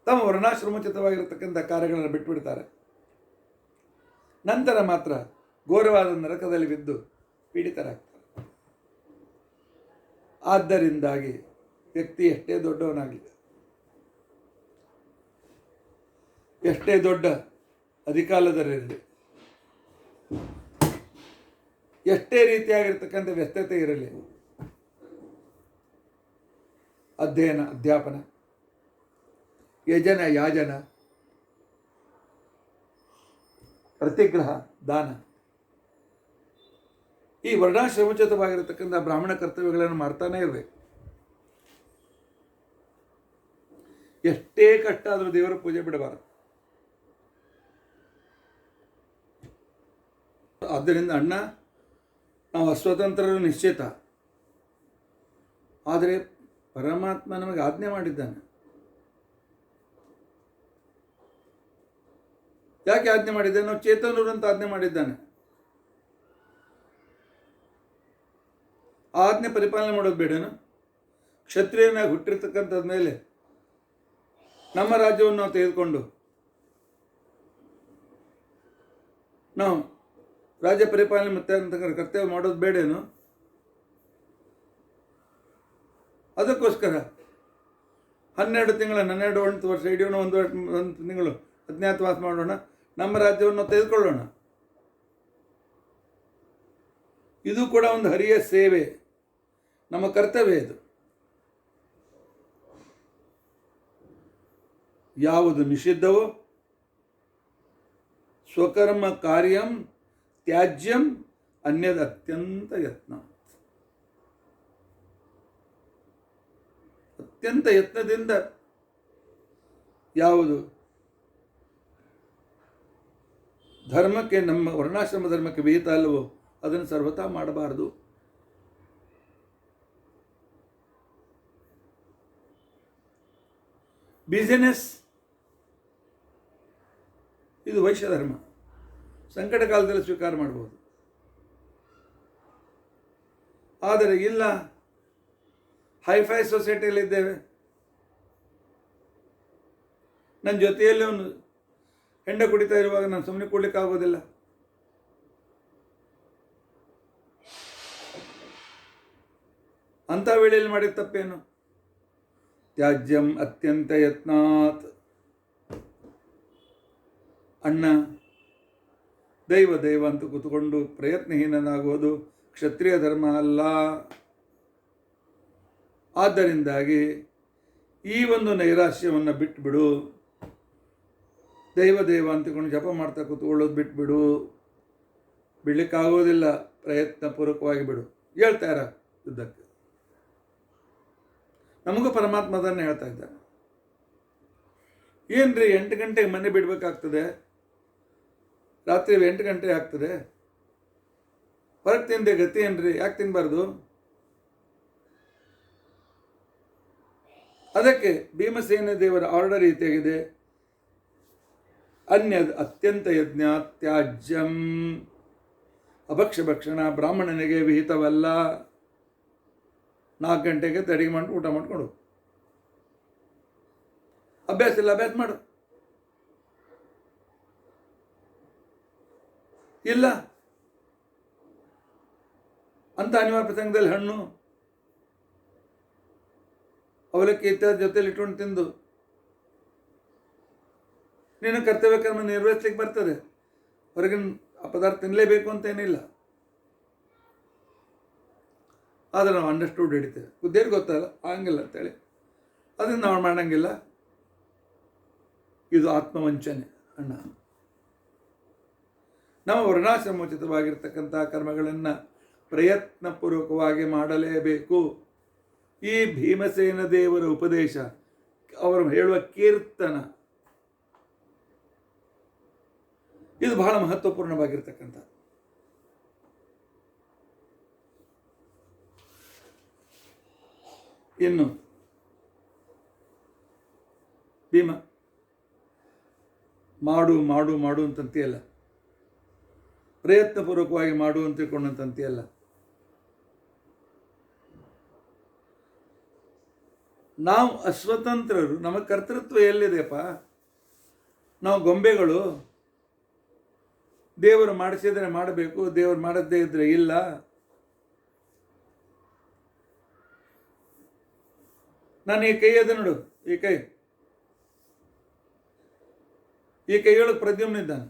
ತಮ್ಮ ವರ್ಣಾಶ್ರಮೋಚಿತವಾಗಿರತಕ್ಕಂಥ ಕಾರ್ಯಗಳನ್ನು ಬಿಟ್ಟುಬಿಡ್ತಾರೆ. ನಂತರ ಮಾತ್ರ ಘೋರವಾದ ನರಕದಲ್ಲಿ ಬಿದ್ದು ಪೀಡಿತರಾಗ್ತಾರೆ. ಆದ್ದರಿಂದಾಗಿ ವ್ಯಕ್ತಿ ಎಷ್ಟೇ ದೊಡ್ಡವನಾಗಲಿ, ಎಷ್ಟೇ ದೊಡ್ಡ ಅಧಿಕಾರದಲ್ಲಿರಲಿ, ಎಷ್ಟೇ ರೀತಿಯಾಗಿರ್ತಕ್ಕಂಥ ವ್ಯಸ್ತತೆ ಇರಲಿ, ಅಧ್ಯಯನ, ಅಧ್ಯಾಪನ, ಯಜನ, ಯಾಜನ, ಪ್ರತಿಗ್ರಹ, ದಾನ, ಈ ವರ್ಣಾಶ್ರಮೋಚಿತವಾಗಿರತಕ್ಕಂಥ ಬ್ರಾಹ್ಮಣ ಕರ್ತವ್ಯಗಳನ್ನು ಮಾಡ್ತಾನೇ ಇರಬೇಕು. ಎಷ್ಟೇ ಕಷ್ಟ ಆದರೂ ದೇವರ ಪೂಜೆ ಬಿಡಬಾರದು. ಆದ್ದರಿಂದ ಅಣ್ಣ, ನಾವು ಅಸ್ವತಂತ್ರರು ನಿಶ್ಚಿತ. ಆದರೆ ಪರಮಾತ್ಮ ನಮಗೆ ಆಜ್ಞೆ ಮಾಡಿದ್ದಾನೆ. ಯಾಕೆ ಆಜ್ಞೆ ಮಾಡಿದ್ದಾನೆ? ನಾವು ಚೇತನರು ಅಂತ ಆಜ್ಞೆ ಮಾಡಿದ್ದಾನೆ. ಆಜ್ಞೆ ಪರಿಪಾಲನೆ ಮಾಡೋದು ಬೇಡೇನು? ಕ್ಷತ್ರಿಯನಾಗಿ ಹುಟ್ಟಿರ್ತಕ್ಕಂಥದ ಮೇಲೆ ನಮ್ಮ ರಾಜ್ಯವನ್ನು ನಾವು ತೆಗೆದುಕೊಂಡು ನಾವು ರಾಜ್ಯ ಪರಿಪಾಲನೆ ಮತ್ತೆ ಕರ್ತವ್ಯ ಮಾಡೋದು ಬೇಡೇನು? ಅದಕ್ಕೋಸ್ಕರ 12 ತಿಂಗಳ 12 ವರ್ಷ ಹಿಡಿಯೋಣ, ಒಂದು ತಿಂಗಳು ಅಜ್ಞಾತವಾಸ ಮಾಡೋಣ, ನಮ್ಮ ರಾಜ್ಯವನ್ನು ತೆಗೆದುಕೊಳ್ಳೋಣ. ಇದು ಕೂಡ ಒಂದು ಹರಿಯ ಸೇವೆ, ನಮ್ಮ ಕರ್ತವ್ಯ ಇದು. ಯಾವುದು ನಿಷಿದ್ಧವೋ ಸ್ವಕರ್ಮ ಕಾರ್ಯಂ ತ್ಯಾಜ್ಯಂ ಅನ್ಯದ ಅತ್ಯಂತ ಯತ್ನ. ಅತ್ಯಂತ ಯತ್ನದಿಂದ ಯಾವುದು ಧರ್ಮಕ್ಕೆ, ನಮ್ಮ ವರ್ಣಾಶ್ರಮ ಧರ್ಮಕ್ಕೆ ವಿಹಿತ ಅಲ್ಲವೋ ಅದನ್ನು ಸರ್ವತಾ ಮಾಡಬಾರದು. ಬಿಸಿನೆಸ್ ಇದು ವೈಶ್ಯ ಧರ್ಮ, ಸಂಕಟ ಕಾಲದಲ್ಲಿ ಸ್ವೀಕಾರ ಮಾಡಬಹುದು. ಆದರೆ ಇಲ್ಲ, ಹೈಫೈ ಸೊಸೈಟಿಯಲ್ಲಿದ್ದೇವೆ, ನನ್ನ ಜೊತೆಯಲ್ಲೇ ಒಂದು ಹೆಂಡ ಕುಡಿತಾ ಇರುವಾಗ ನಾನು ಸುಮ್ಮನೆ ಕೊಡ್ಲಿಕ್ಕಾಗೋದಿಲ್ಲ. ಅಂಥ ವೇಳೆಯಲ್ಲಿ ಮಾಡಿದ ತಪ್ಪೇನು? ತ್ಯಾಜ್ಯಂ ಅತ್ಯಂತ ಯತ್ನಾತ್. ಅಣ್ಣ, ದೈವ ಅಂತ ಕೂತ್ಕೊಂಡು ಪ್ರಯತ್ನಹೀನನಾಗುವುದು ಕ್ಷತ್ರಿಯ ಧರ್ಮ ಅಲ್ಲ. ಆದ್ದರಿಂದಾಗಿ ಈ ಒಂದು ನೈರಾಶ್ಯವನ್ನು ಬಿಟ್ಟುಬಿಡು. ದೈವ ಅಂತಕೊಂಡು ಜಪ ಮಾಡ್ತಾ ಕೂತ್ಕೊಳ್ಳೋದು ಬಿಟ್ಬಿಡು. ಬಿಡಲಿಕ್ಕಾಗೋದಿಲ್ಲ, ಪ್ರಯತ್ನಪೂರ್ವಕವಾಗಿ ಬಿಡು. ಹೇಳ್ತಾರ ಯುದ್ಧಕ್ಕೆ. ನಮಗೂ ಪರಮಾತ್ಮ ಅದನ್ನು ಹೇಳ್ತಾ ಇದ್ದಾನೆ. ಏನ್ರಿ 8 ಗಂಟೆಗೆ ಮನೆ ಬಿಡಬೇಕಾಗ್ತದೆ, ರಾತ್ರಿ 8 ಗಂಟೆ ಆಗ್ತದೆ, ಹೊರಗೆ ತಿಂದೆ ಗತಿ ಏನ್ರಿ? ಯಾಕೆ ತಿನ್ನಬಾರ್ದು? ಅದಕ್ಕೆ ಭೀಮಸೇನ ದೇವರ ಆರ್ಡರ್ ರೀತಿಯಾಗಿದೆ, ಅನ್ಯದ್ ಅತ್ಯಂತ ಯಜ್ಞ ತ್ಯಾಜ್ಯಂ. ಅಭಕ್ಷ್ಯ ಭಕ್ಷಣ ಬ್ರಾಹ್ಮಣನಿಗೆ ವಿಹಿತವಲ್ಲ. 4 ಗಂಟೆಗೆ ಅಡಿಗೆ ಮಾಡಿ ಊಟ ಮಾಡ್ಕೊಂಡು ಅಭ್ಯಾಸ ಇಲ್ಲ, ಅಭ್ಯಾಸ ಮಾಡು. ಇಲ್ಲ ಅಂತ ಅನಿವಾರ್ಯ ಪ್ರಸಂಗದಲ್ಲಿ ಹಣ್ಣು ಅವಲಕ್ಕಿ ಇತ್ಯಾದಿ ಜೊತೆಲಿ ಇಟ್ಕೊಂಡು ತಿಂದು ನೀನು ಕರ್ತವ್ಯ ಕರ್ಮ ನಿರ್ವಹಿಸ್ಲಿಕ್ಕೆ ಬರ್ತದೆ. ಹೊರಗಿನ ಪದಾರ್ಥ ತಿನ್ನಲೇಬೇಕು ಅಂತೇನಿಲ್ಲ. ಆದರೆ ನಾವು ಅಂಡರ್ಸ್ಟೂಡ್ ಹಿಡಿತೇವೆ. ಬುದ್ಧಿಯವ್ರಿಗೆ ಗೊತ್ತಲ್ಲ ಹಂಗಿಲ್ಲ ಅಂತೇಳಿ ಅದನ್ನು ನಾವು ಮಾಡೋಂಗಿಲ್ಲ. ಇದು ಆತ್ಮವಂಚನೆ ಅಣ್ಣ. ನಾವು ವರ್ಣಾಶ್ರಮೋಚಿತವಾಗಿರ್ತಕ್ಕಂಥ ಕರ್ಮಗಳನ್ನು ಪ್ರಯತ್ನಪೂರ್ವಕವಾಗಿ ಮಾಡಲೇಬೇಕು. ಈ ಭೀಮಸೇನ ದೇವರ ಉಪದೇಶ, ಅವರು ಹೇಳುವ ಕೀರ್ತನ, ಇದು ಬಹಳ ಮಹತ್ವಪೂರ್ಣವಾಗಿರ್ತಕ್ಕಂಥ. ಇನ್ನು ಭೀಮ ಮಾಡು ಮಾಡು ಮಾಡು ಅಂತಂತೆಯಲ್ಲ, ಪ್ರಯತ್ನಪೂರ್ವಕವಾಗಿ ಮಾಡು ಅಂತ ತಿಳ್ಕೊಂಡಂತಂತೆಯಲ್ಲ. ನಾವು ಅಸ್ವತಂತ್ರರು. ನಮ್ಮ ಕರ್ತೃತ್ವ ಎಲ್ಲಿದೆಯಪ್ಪ? ನಾವು ಗೊಂಬೆಗಳು. ದೇವರು ಮಾಡಿಸಿದರೆ ಮಾಡಬೇಕು, ದೇವರು ಮಾಡದೇ ಇದ್ರೆ ಇಲ್ಲ. ನಾನು ಈ ಕೈ ಅದ ನೋಡು, ಈ ಕೈಯೊಳಗೆ ಪ್ರದ್ಯುಮ್ನ ಇದ್ದಾನೆ.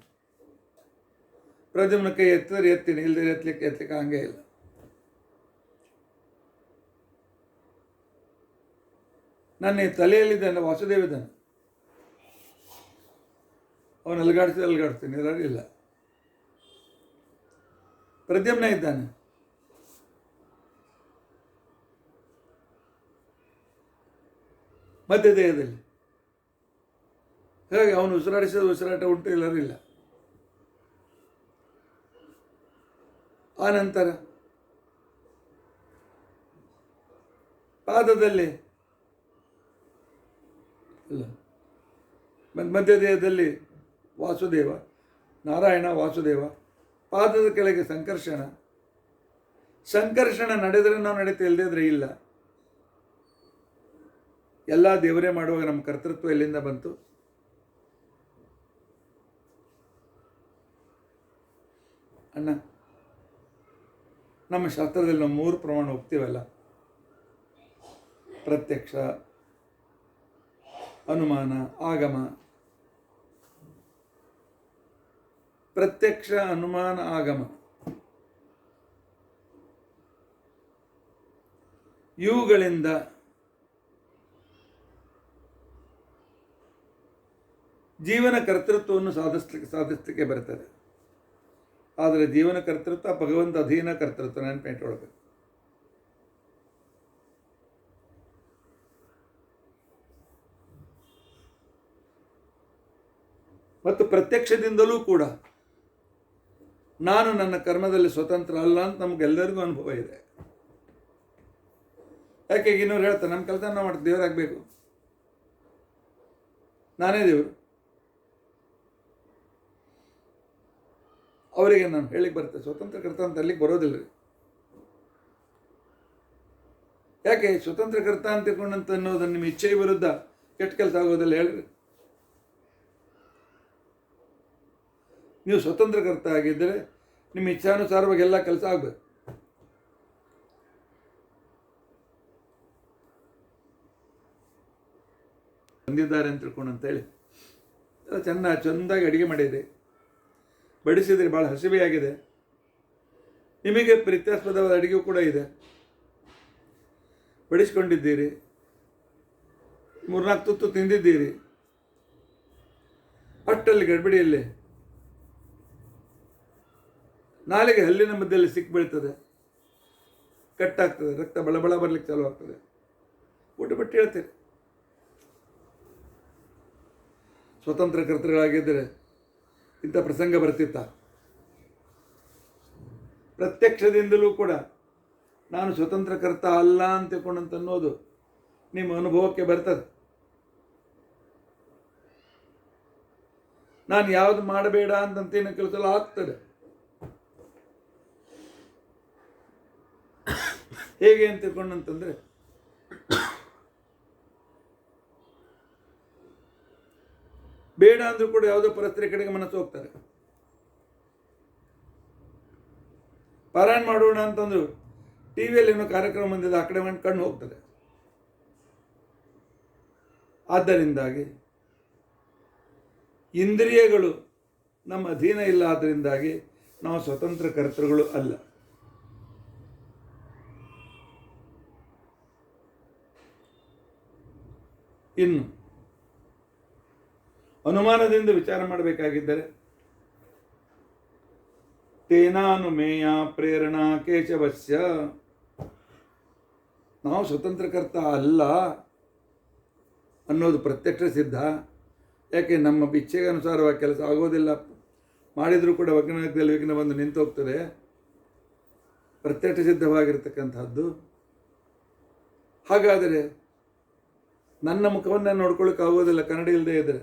ಪ್ರದ್ಯುಮ್ನ ಕೈ ಎತ್ತಿದ್ರೆ ಎತ್ತೀನಿ, ಇಲ್ಲದೆ ಎತ್ತಲಿಕ್ಕೆ ಹಂಗೆ ಇಲ್ಲ. ನನ್ನ ಈ ತಲೆಯಲ್ಲಿದ್ದಾನೆ ವಾಸುದೇವ ಇದ್ದಾನೆ, ಅವನು ಅಲ್ಗಾಡ್ತೀನಿ, ಇಲ್ಲ. ಪ್ರದ್ಯುಮ್ನ ಇದ್ದಾನೆ, ಮಧ್ಯ ದೇಹದಲ್ಲಿ. ಹಾಗೆ ಅವನು ಉಸಿರಾಡಿಸಿದ ಉಸಿರಾಟ ಉಂಟು, ಇಲ್ಲರಿಲ್ಲ. ಆ ನಂತರ ಪಾದದಲ್ಲಿ ಇಲ್ಲ, ಮಧ್ಯ ದೇಹದಲ್ಲಿ ವಾಸುದೇವ, ನಾರಾಯಣ ವಾಸುದೇವ. ಪಾದದ ಕೆಳಗೆ ಸಂಕರ್ಷಣ ನಡೆದರೆ ನಾವು ನಡೀತಾ, ಇಲ್ಲದಿದ್ರೆ ಇಲ್ಲ. ಎಲ್ಲ ದೇವರೇ ಮಾಡುವಾಗ ನಮ್ಮ ಕರ್ತೃತ್ವ ಎಲ್ಲಿಂದ ಬಂತು? ಅಣ್ಣ, ನಮ್ಮ ಶಾಸ್ತ್ರದಲ್ಲಿ ನಾವು 3 ಪ್ರಮಾಣ ಹೋಗ್ತೀವಲ್ಲ, ಪ್ರತ್ಯಕ್ಷ, ಅನುಮಾನ, ಆಗಮ. ಪ್ರತ್ಯಕ್ಷ, ಅನುಮಾನ, ಆಗಮ ಇವುಗಳಿಂದ ಜೀವನ ಕರ್ತೃತ್ವವನ್ನು ಸಾಧಿಸಲಿಕ್ಕೆ ಬರ್ತದೆ. ಆದರೆ ಜೀವನ ಕರ್ತೃತ್ವ ಭಗವಂತ ಅಧೀನ ಕರ್ತೃತ್ವ ನೆನಪಿಟ್ಕೊಳ್ಬೇಕು. ಮತ್ತು ಪ್ರತ್ಯಕ್ಷದಿಂದಲೂ ಕೂಡ ನಾನು ನನ್ನ ಕರ್ಮದಲ್ಲಿ ಸ್ವತಂತ್ರ ಅಲ್ಲ ಅಂತ ನಮಗೆಲ್ಲರಿಗೂ ಅನುಭವ ಇದೆ. ಯಾಕೆ ಇನ್ನೊರು ಹೇಳ್ತಾರೆ, ನಮ್ಮ ಕೆಲಸ ನಾವು ಮಾಡ್ತೀವಿ, ದೇವರಾಗಬೇಕು, ನಾನೇ ದೇವರು. ಅವರಿಗೆ ನಾನು ಹೇಳಿಕ್ಕೆ ಬರ್ತೇನೆ, ಸ್ವತಂತ್ರ ಕರ್ತ ಅಂತ ಅಲ್ಲಿಗೆ ಬರೋದಿಲ್ಲ ರೀ. ಯಾಕೆ ಸ್ವತಂತ್ರ ಕರ್ತ ಅಂತ ತಿಳ್ಕೊಂಡಂತ ಅನ್ನೋದನ್ನು ನಿಮ್ಮ ಇಚ್ಛೆಯ ವಿರುದ್ಧ ಕೆಟ್ಟ ಕೆಲಸ ಆಗೋದಿಲ್ಲ ಹೇಳ್ರಿ. ನೀವು ಸ್ವತಂತ್ರ ಕರ್ತ ಆಗಿದ್ದರೆ ನಿಮ್ಮ ಇಚ್ಛಾನುಸಾರವಾಗಿ ಎಲ್ಲ ಕೆಲಸ ಆಗಬೇಕು. ಬಂದಿದ್ದಾರೆ ಅಂತ ತಿಳ್ಕೊಂಡಂತೇಳಿ ಚೆಂದಾಗಿ ಅಡುಗೆ ಮಾಡಿದೆ, ಬಡಿಸಿದರೆ ಭಾಳ ಹಸಿವೆಯಾಗಿದೆ. ನಿಮಗೆ ಪ್ರೀತ್ಯಾಸ್ಪದವಾದ ಅಡುಗೆಯೂ ಕೂಡ ಇದೆ, ಬಡಿಸ್ಕೊಂಡಿದ್ದೀರಿ, 3-4 ತುತ್ತು ತಿಂದಿದ್ದೀರಿ. ಅಷ್ಟಲ್ಲಿ ಗಡ್ಬಡಿಯಲ್ಲಿ ನಾಲಿಗೆ ಹಲ್ಲಿನ ಮಧ್ಯದಲ್ಲಿ ಸಿಕ್ಕಿ ಬೀಳ್ತದೆ, ಕಟ್ಟಾಗ್ತದೆ, ರಕ್ತ ಬಳಬಳ ಬರ್ಲಿಕ್ಕೆ ಚಾಲು ಆಗ್ತದೆ. ಊಟ ಬಿಟ್ಟು ಹೇಳ್ತೀರಿ. ಸ್ವತಂತ್ರ ಕರ್ತೃಗಳಾಗಿದ್ದರೆ ಇಂಥ ಪ್ರಸಂಗ ಬರ್ತಿತ್ತ? ಪ್ರತ್ಯಕ್ಷದಿಂದಲೂ ಕೂಡ ನಾನು ಸ್ವತಂತ್ರ ಕರ್ತ ಅಲ್ಲ ಅಂತ ತಿಳ್ಕೊಂಡಂತ ಅನ್ನೋದು ನಿಮ್ಮ ಅನುಭವಕ್ಕೆ ಬರ್ತದೆ. ನಾನು ಯಾವುದು ಮಾಡಬೇಡ ಅಂತಂತೇನು ಕೆಲಸ ಆಗ್ತದೆ. ಹೇಗೆ ಅಂತ ತಿಳ್ಕೊಂಡಂತಂದ್ರೆ, ಬೇಡ ಅಂದ್ರೂ ಕೂಡ ಯಾವುದೋ ಪರಸ್ತ್ರೀ ಕಡೆಗೆ ಮನಸ್ಸು ಹೋಗ್ತಾರೆ. ಪಾರಾಯಣ ಮಾಡೋಣ ಅಂತಂದ್ರು ಟಿವಿಯಲ್ಲಿ ಏನೋ ಕಾರ್ಯಕ್ರಮ ಬಂದಿದೆ, ಆ ಕಡೆ ಕಣ್ಣು ಹೋಗ್ತದೆ. ಆದ್ದರಿಂದಾಗಿ ಇಂದ್ರಿಯಗಳು ನಮ್ಮ ಅಧೀನ ಇಲ್ಲ, ಆದ್ದರಿಂದಾಗಿ ನಾವು ಸ್ವತಂತ್ರ ಕರ್ತೃಗಳು ಅಲ್ಲ. ಇನ್ನು ಅನುಮಾನದಿಂದ ವಿಚಾರ ಮಾಡಬೇಕಾಗಿದ್ದರೆ, ತೇನಾನುಮೇಯ ಪ್ರೇರಣಾ ಕೇಶವಸ್ಯ, ನಾವು ಸ್ವತಂತ್ರಕರ್ತ ಅಲ್ಲ ಅನ್ನೋದು ಪ್ರತ್ಯಕ್ಷ ಸಿದ್ಧ. ಯಾಕೆ? ನಮ್ಮ ಇಚ್ಛೆಗೆ ಅನುಸಾರವಾಗಿ ಕೆಲಸ ಆಗೋದಿಲ್ಲ. ಮಾಡಿದರೂ ಕೂಡ ವಿಘ್ನದಲ್ಲಿ ವಿಘ್ನ ಬಂದು ನಿಂತು ಹೋಗ್ತದೆ. ಪ್ರತ್ಯಕ್ಷ ಸಿದ್ಧವಾಗಿರ್ತಕ್ಕಂಥದ್ದು. ಹಾಗಾದರೆ ನನ್ನ ಮುಖವನ್ನು ನೋಡ್ಕೊಳ್ಳೋಕೆ ಆಗೋದಿಲ್ಲ ಕನ್ನಡಿ ಇಲ್ಲದೆ ಇದ್ದರೆ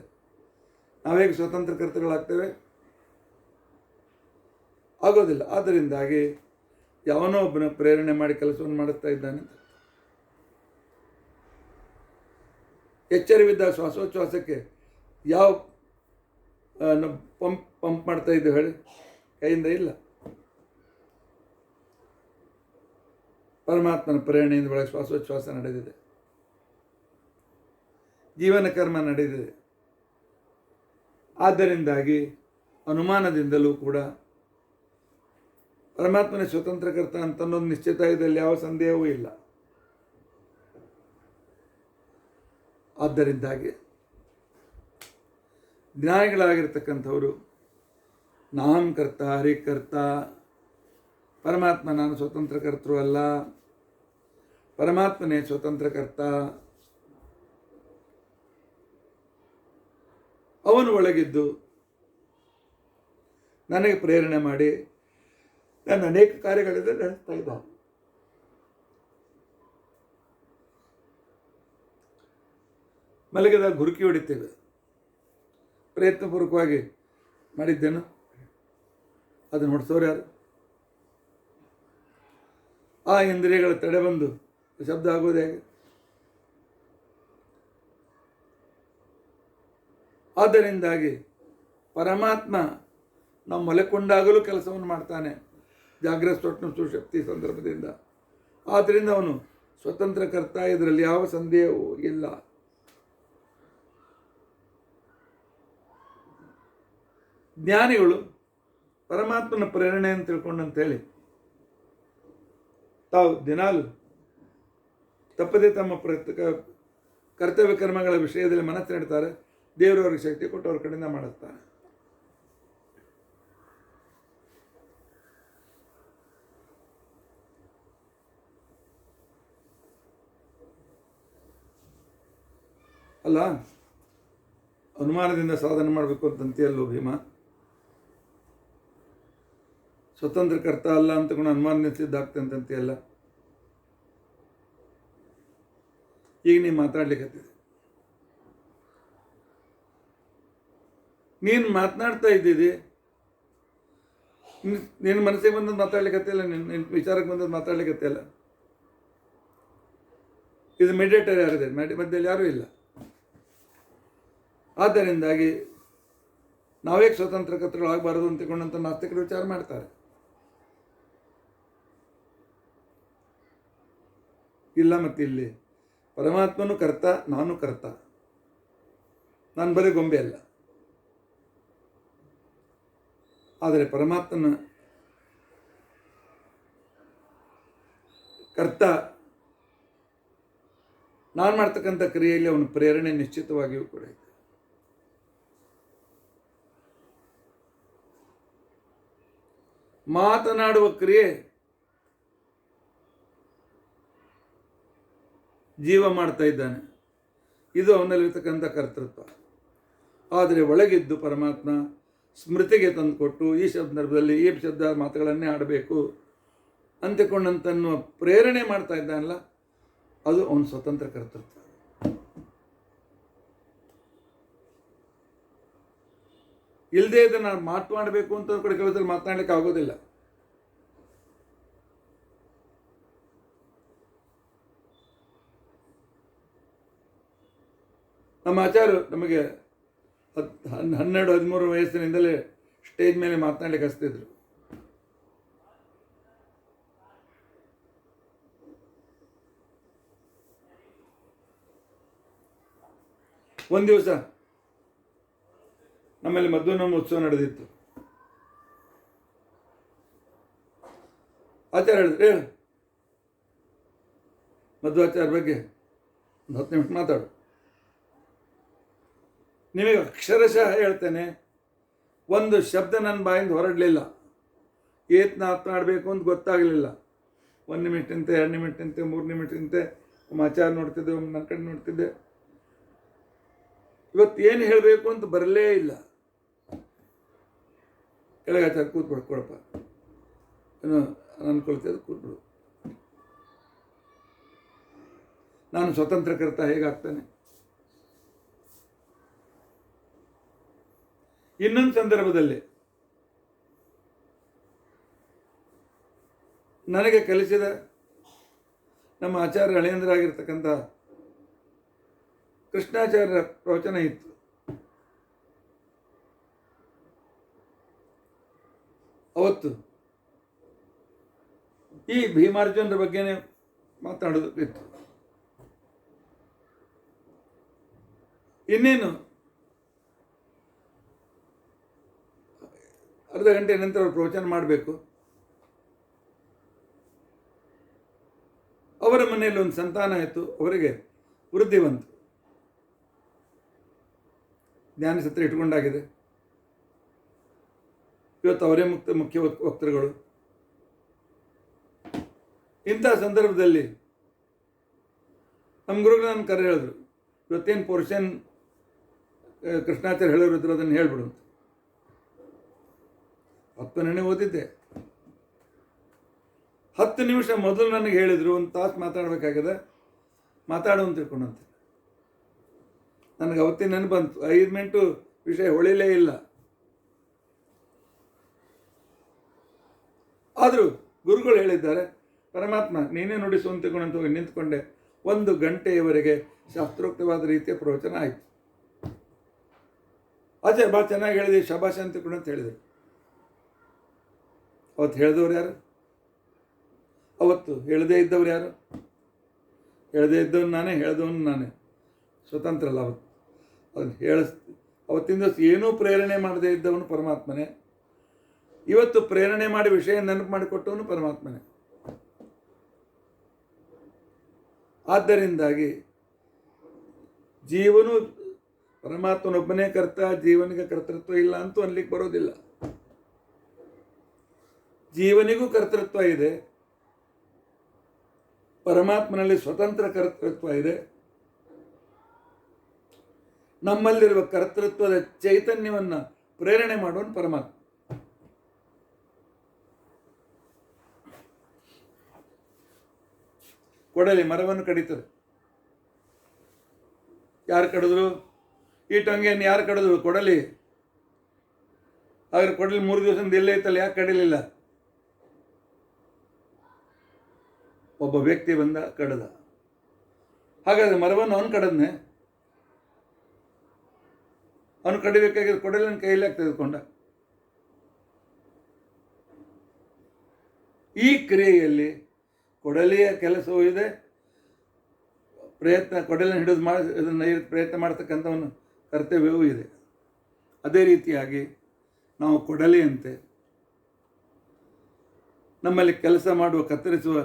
ನಾವೇಗೆ ಸ್ವತಂತ್ರ ಕರ್ತೃಗಳಾಗ್ತೇವೆ? ಆಗೋದಿಲ್ಲ. ಆದ್ದರಿಂದಾಗಿ ಯಾವನೋ ಒಬ್ಬನ ಪ್ರೇರಣೆ ಮಾಡಿ ಕೆಲಸವನ್ನು ಮಾಡಿಸ್ತಾ ಇದ್ದಾನೆ. ಎಚ್ಚರವಿದ್ದ ಶ್ವಾಸೋಚ್ಛ್ವಾಸಕ್ಕೆ ಯಾವ ಪಂಪ್ ಮಾಡ್ತಾ ಇದ್ದೇವೆ ಹೇಳಿ? ಕೈಯಿಂದ ಇಲ್ಲ. ಪರಮಾತ್ಮನ ಪ್ರೇರಣೆಯಿಂದ ಒಳಗೆ ಶ್ವಾಸೋಚ್ಛ್ವಾಸ ನಡೆದಿದೆ, ಜೀವನ ಕರ್ಮ ನಡೆದಿದೆ. ಆದ್ದರಿಂದಾಗಿ ಅನುಮಾನದಿಂದಲೂ ಕೂಡ ಪರಮಾತ್ಮನೇ ಸ್ವತಂತ್ರಕರ್ತ ಅಂತನ್ನೋದು ನಿಶ್ಚಿತ ಇದರಲ್ಲಿ ಯಾವ ಸಂದೇಹವೂ ಇಲ್ಲ. ಆದ್ದರಿಂದಾಗಿ ಜ್ಞಾನಿಗಳಾಗಿರ್ತಕ್ಕಂಥವರು ನಾಹಂ ಕರ್ತ ಹರಿಕರ್ತ, ಪರಮಾತ್ಮ ನಾನು ಸ್ವತಂತ್ರಕರ್ತೃ ಅಲ್ಲ, ಪರಮಾತ್ಮನೇ ಸ್ವತಂತ್ರಕರ್ತ, ಅವನು ಒಳಗಿದ್ದು ನನಗೆ ಪ್ರೇರಣೆ ಮಾಡಿ ನಾನು ಅನೇಕ ಕಾರ್ಯಗಳಿಂದ ನಡೆಸ್ತಾ ಇದ್ದ. ಮಲಗಿದಾಗ ಗುರುಕಿ ಹೊಡಿತೇವೆ, ಪ್ರಯತ್ನಪೂರ್ವಕವಾಗಿ ಮಾಡಿದ್ದೇನು? ಅದನ್ನು ಹೊಡಿಸೋರು ಯಾರು? ಆ ಇಂದ್ರಿಯಗಳ ತಡೆ ಬಂದು ಶಬ್ದ ಆಗೋದು ಹೇಗೆ? ಆದ್ದರಿಂದಾಗಿ ಪರಮಾತ್ಮ ನಾವು ಮಲೆಕೊಂಡಾಗಲೂ ಕೆಲಸವನ್ನು ಮಾಡ್ತಾನೆ, ಜಾಗ್ರತ ಸ್ವಪ್ನ ಸುಶಕ್ತಿ ಸಂದರ್ಭದಿಂದ. ಆದ್ದರಿಂದ ಅವನು ಸ್ವತಂತ್ರ ಕರ್ತ, ಇದರಲ್ಲಿ ಯಾವ ಸಂದೇಹವೂ ಇಲ್ಲ. ಜ್ಞಾನಿಗಳು ಪರಮಾತ್ಮನ ಪ್ರೇರಣೆ ಅಂತ ತಿಳ್ಕೊಂಡಂತೇಳಿ ತಾವು ದಿನಾಲು ತಪ್ಪದೆ ತಮ್ಮ ಕರ್ತವ್ಯ ಕರ್ಮಗಳ ವಿಷಯದಲ್ಲಿ ಮನಸ್ಸು ನೀಡ್ತಾರೆ. ದೇವರವ್ರಿಗೆ ಶಕ್ತಿ ಕೊಟ್ಟು ಅವ್ರ ಕಡೆಯಿಂದ ಮಾಡಿಸ್ತಾನೆ. ಅಲ್ಲ, ಅನುಮಾನದಿಂದ ಸಾಧನೆ ಮಾಡಬೇಕು ಅಂತಂತೀಯಲ್ಲೋ ಭೀಮ. ಸ್ವತಂತ್ರ ಕರ್ತ ಅಲ್ಲ ಅಂತಕೊಂಡು ಅನುಮಾನ ಸಿದ್ಧಾಗ್ತದೆ ಅಂತಂತೀಯಲ್ಲ. ಈಗ ನೀನು ಮಾತಾಡ್ಲಿಕ್ಕತ್ತಿದೆ, ನೀನು ಮಾತನಾಡ್ತಾ ಇದ್ದೀರಿ, ನಿನ್ನ ಮನಸ್ಸಿಗೆ ಬಂದದ್ದು ಮಾತಾಡ್ಲಿಕ್ಕತ್ತಿಲ್ಲ, ನಿನ್ನ ವಿಚಾರಕ್ಕೆ ಬಂದದ್ದು ಮಾತಾಡ್ಲಿಕ್ಕತ್ತಿಲ್ಲ. ಇದು ಮೆಡಿಟೇಟರ್ ಯಾರಿದೆ? ಮಧ್ಯದಲ್ಲಿ ಯಾರೂ ಇಲ್ಲ. ಆದ್ದರಿಂದಾಗಿ ನಾವೇಗೆ ಸ್ವತಂತ್ರ ಕರ್ತೃಗಳಾಗಬಾರದು ಅಂತಕೊಂಡಂಥ ನಾಸ್ತಿಕರು ವಿಚಾರ ಮಾಡ್ತಾರೆ. ಇಲ್ಲ, ಮತ್ತಿಲ್ಲಿ ಪರಮಾತ್ಮನು ಕರ್ತ, ನಾನು ಕರ್ತ, ನಾನು ಬರೀ ಗೊಂಬೆ ಅಲ್ಲ. ಆದರೆ ಪರಮಾತ್ಮನ ಕರ್ತ, ನಾನು ಮಾಡ್ತಕ್ಕಂಥ ಕ್ರಿಯೆಯಲ್ಲಿ ಅವನ ಪ್ರೇರಣೆ ನಿಶ್ಚಿತವಾಗಿಯೂ ಕೂಡ ಇದೆ. ಮಾತನಾಡುವ ಕ್ರಿಯೆ ಜೀವ ಮಾಡ್ತಾ ಇದ್ದಾನೆ, ಇದು ಅವನಲ್ಲಿರ್ತಕ್ಕಂಥ ಕರ್ತೃತ್ವ. ಆದರೆ ಒಳಗಿದ್ದು ಪರಮಾತ್ಮ ಸ್ಮೃತಿಗೆ ತಂದುಕೊಟ್ಟು ಈ ಸಂದರ್ಭದಲ್ಲಿ ಈ ಶಬ್ದ ಮಾತುಗಳನ್ನೇ ಆಡಬೇಕು ಅಂತಿಕೊಂಡಂತನ್ನುವ ಪ್ರೇರಣೆ ಮಾಡ್ತಾ ಇದ್ದಾನಲ್ಲ, ಅದು ಅವನ ಸ್ವತಂತ್ರ ಕರ್ತೃತ್ವ. ಇಲ್ಲದೆ ಇದನ್ನು ಮಾತನಾಡಬೇಕು ಅಂತ ಕೂಡ ಕೆಲಸದಲ್ಲಿ ಮಾತನಾಡಲಿಕ್ಕೆ ಆಗೋದಿಲ್ಲ. ನಮ್ಮ ಆಚಾರ್ಯರು ನಮಗೆ 12-13 ವಯಸ್ಸಿನಿಂದಲೇ ಸ್ಟೇಜ್ ಮೇಲೆ ಮಾತನಾಡಲಿಕ್ಕೆ ಹಚ್ತಿದ್ರು. ಒಂದು ದಿವಸ ನಮ್ಮ ನಮ್ಮಲ್ಲಿ ಮಧ್ವನಮ್ಮ ಉತ್ಸವ ನಡೆದಿತ್ತು. ಆಚಾರ್ಯ ಹೇಳಿದ್ರು, ಹೇಳು ಮಧ್ವಾಚಾರ್ಯ ಬಗ್ಗೆ ಒಂದು 10 ನಿಮಿಷ ಮಾತಾಡು. ನಿಮಗೆ ಅಕ್ಷರಶಃ ಹೇಳ್ತೇನೆ, ಒಂದು ಶಬ್ದ ನನ್ನ ಬಾಯಿಂದ ಹೊರಡಲಿಲ್ಲ. ಏತ್ ಮಾತನಾಡಬೇಕು ಅಂತ ಗೊತ್ತಾಗಲಿಲ್ಲ. 1 ನಿಮಿಷ ನಿಂತೆ, 2 ನಿಮಿಷ ನಿಂತೆ, 3 ನಿಮಿಷ ನಿಂತೆ. ಒಮ್ಮೆ ಆಚಾರ ನೋಡ್ತಿದ್ದೆ, ಒಮ್ಮೆ ನನ್ನ ಕಡೆ ನೋಡ್ತಿದ್ದೆ. ಇವತ್ತು ಏನು ಹೇಳಬೇಕು ಅಂತ ಬರಲೇ ಇಲ್ಲ. ಕೆಳಗೆ ಆಚಾರ ಕೂತ್ಬಿಡು, ಕೊಡಪ್ಪ, ಏನು ಅನ್ಕೊಳ್ತಿದ್ದು ಕೂತ್ಬಿಡು. ನಾನು ಸ್ವತಂತ್ರಕರ್ತ ಹೇಗಾಗ್ತಾನೆ? ಇನ್ನೊಂದು ಸಂದರ್ಭದಲ್ಲಿ ನನಗೆ ಕಲಿಸಿದ ನಮ್ಮ ಆಚಾರ್ಯ ಹಳೇಂದ್ರಾಗಿರ್ತಕ್ಕಂಥ ಕೃಷ್ಣಾಚಾರ್ಯರ ಪ್ರವಚನ ಇತ್ತು. ಅವತ್ತು ಈ ಭೀಮಾರ್ಜುನರ ಬಗ್ಗೆನೇ ಮಾತಾಡೋದು ಇತ್ತು. ಇನ್ನೇನು ಅರ್ಧ ಗಂಟೆ ನಂತರ ಅವರು ಪ್ರವಚನ ಮಾಡಬೇಕು. ಅವರ ಮನೆಯಲ್ಲಿ ಒಂದು ಸಂತಾನ ಆಯಿತು. ಅವರಿಗೆ ವೃದ್ಧಿ ಬಂತು. ಜ್ಞಾನಸತ್ರ ಇಟ್ಕೊಂಡಾಗಿದೆ. ಇವತ್ತು ಅವರೇ ಮುಖ್ಯ ವಕ್ತೃಗಳು. ಇಂಥ ಸಂದರ್ಭದಲ್ಲಿ ನಮ್ಮ ಗುರುಗಳು ನನ್ನ ಕರೆ ಹೇಳಿದ್ರು, ಇವತ್ತೇನು ಪೋರ್ಷನ್ ಕೃಷ್ಣಾಚಾರ್ಯ ಹೇಳೋರಿದ್ರು ಅದನ್ನು ಹೇಳ್ಬಿಡು ಅಂತ. 10 ನೆನೆ ಓದಿದ್ದೆ. 10 ನಿಮಿಷ ಮೊದಲು ನನಗೆ ಹೇಳಿದರು, 1 ತಾಸು ಮಾತಾಡಬೇಕಾಗಿದೆ, ಮಾತಾಡು ಅಂತ ತಿಳ್ಕೊಂಡಂತೆ. ನನಗೆ ಅವತ್ತಿನ ನೆನಪು ಬಂತು. 5 ಮಿನಿಟು ವಿಷಯ ಹೊಳಿಲೇ ಇಲ್ಲ. ಆದರೂ ಗುರುಗಳು ಹೇಳಿದ್ದಾರೆ, ಪರಮಾತ್ಮ ನೀನೇ ನುಡಿಸು ಅಂತ ತಿಳ್ಕೊಂಡಂತ ಹೋಗಿ ನಿಂತ್ಕೊಂಡೆ. 1 ಗಂಟೆಯವರೆಗೆ ಶಾಸ್ತ್ರೋಕ್ತವಾದ ರೀತಿಯ ಪ್ರವಚನ ಆಯಿತು. ಆಚಾರ್ಯ ಭಾಳ ಚೆನ್ನಾಗಿ ಹೇಳಿದೆ, ಶಭಾಷ ಅಂತ ತಿಳ್ಕೊಂಡು ಅಂತ ಹೇಳಿದರು. ಅವತ್ತು ಹೇಳಿದವ್ರು ಯಾರು? ಅವತ್ತು ಹೇಳದೇ ಇದ್ದವ್ರು ಯಾರು? ಹೇಳದೇ ಇದ್ದವನು ನಾನೇ, ಹೇಳಿದವನು ನಾನೇ. ಸ್ವತಂತ್ರ ಅಲ್ಲ ಅವತ್ತು. ಅದನ್ನು ಅವತ್ತಿನ ದಿವಸ ಏನೂ ಪ್ರೇರಣೆ ಮಾಡದೇ ಇದ್ದವನು ಪರಮಾತ್ಮನೇ. ಇವತ್ತು ಪ್ರೇರಣೆ ಮಾಡಿ ವಿಷಯ ನೆನಪು ಮಾಡಿಕೊಟ್ಟವನು ಪರಮಾತ್ಮನೇ. ಆದ್ದರಿಂದಾಗಿ ಜೀವನು ಪರಮಾತ್ಮನೊಬ್ಬನೇ ಕರ್ತ, ಜೀವನಿಗೆ ಕರ್ತೃತ್ವ ಇಲ್ಲ ಅಂತೂ ಅನ್ಲಿಕ್ಕೆ ಬರೋದಿಲ್ಲ. ಜೀವನಿಗೂ ಕರ್ತೃತ್ವ ಇದೆ, ಪರಮಾತ್ಮನಲ್ಲಿ ಸ್ವತಂತ್ರ ಕರ್ತೃತ್ವ ಇದೆ. ನಮ್ಮಲ್ಲಿರುವ ಕರ್ತೃತ್ವದ ಚೈತನ್ಯವನ್ನು ಪ್ರೇರಣೆ ಮಾಡುವನು ಪರಮಾತ್ಮ. ಕೊಡಲಿ ಮರವನ್ನು ಕಡಿತದೆ. ಯಾರು ಕಡಿದ್ರು? ಈ ಟೊಂಗೆಯನ್ನು ಯಾರು ಕಡಿದ್ರು? ಕೊಡಲಿ. ಹಾಗಾದ್ರೆ ಕೊಡಲಿ 3 ದಿವಸದಿಂದ ಇಲ್ಲೇ ಇತ್ತಲ್ಲ, ಯಾಕೆ ಕಡಿಲಿಲ್ಲ? ಒಬ್ಬ ವ್ಯಕ್ತಿ ಬಂದ, ಕಡದ. ಹಾಗಾದ್ರೆ ಮರವನ್ನು ಅವನು ಕಡದ್ನೆ. ಅವನು ಕಡಿಬೇಕಾಗಿದ್ದು ಕೊಡಲಿನ ಕೈಯಲ್ಲಿ ತೆಗೆದುಕೊಂಡ. ಈ ಕ್ರಿಯೆಯಲ್ಲಿ ಕೊಡಲಿಯ ಕೆಲಸವೂ ಇದೆ, ಕೊಡಲಿನ ಹಿಡಿದು ಇದನ್ನು ಪ್ರಯತ್ನ ಮಾಡ್ತಕ್ಕಂಥವನು ಕರ್ತವ್ಯವೂ ಇದೆ. ಅದೇ ರೀತಿಯಾಗಿ ನಾವು ಕೊಡಲಿಯಂತೆ ನಮ್ಮಲ್ಲಿ ಕತ್ತರಿಸುವ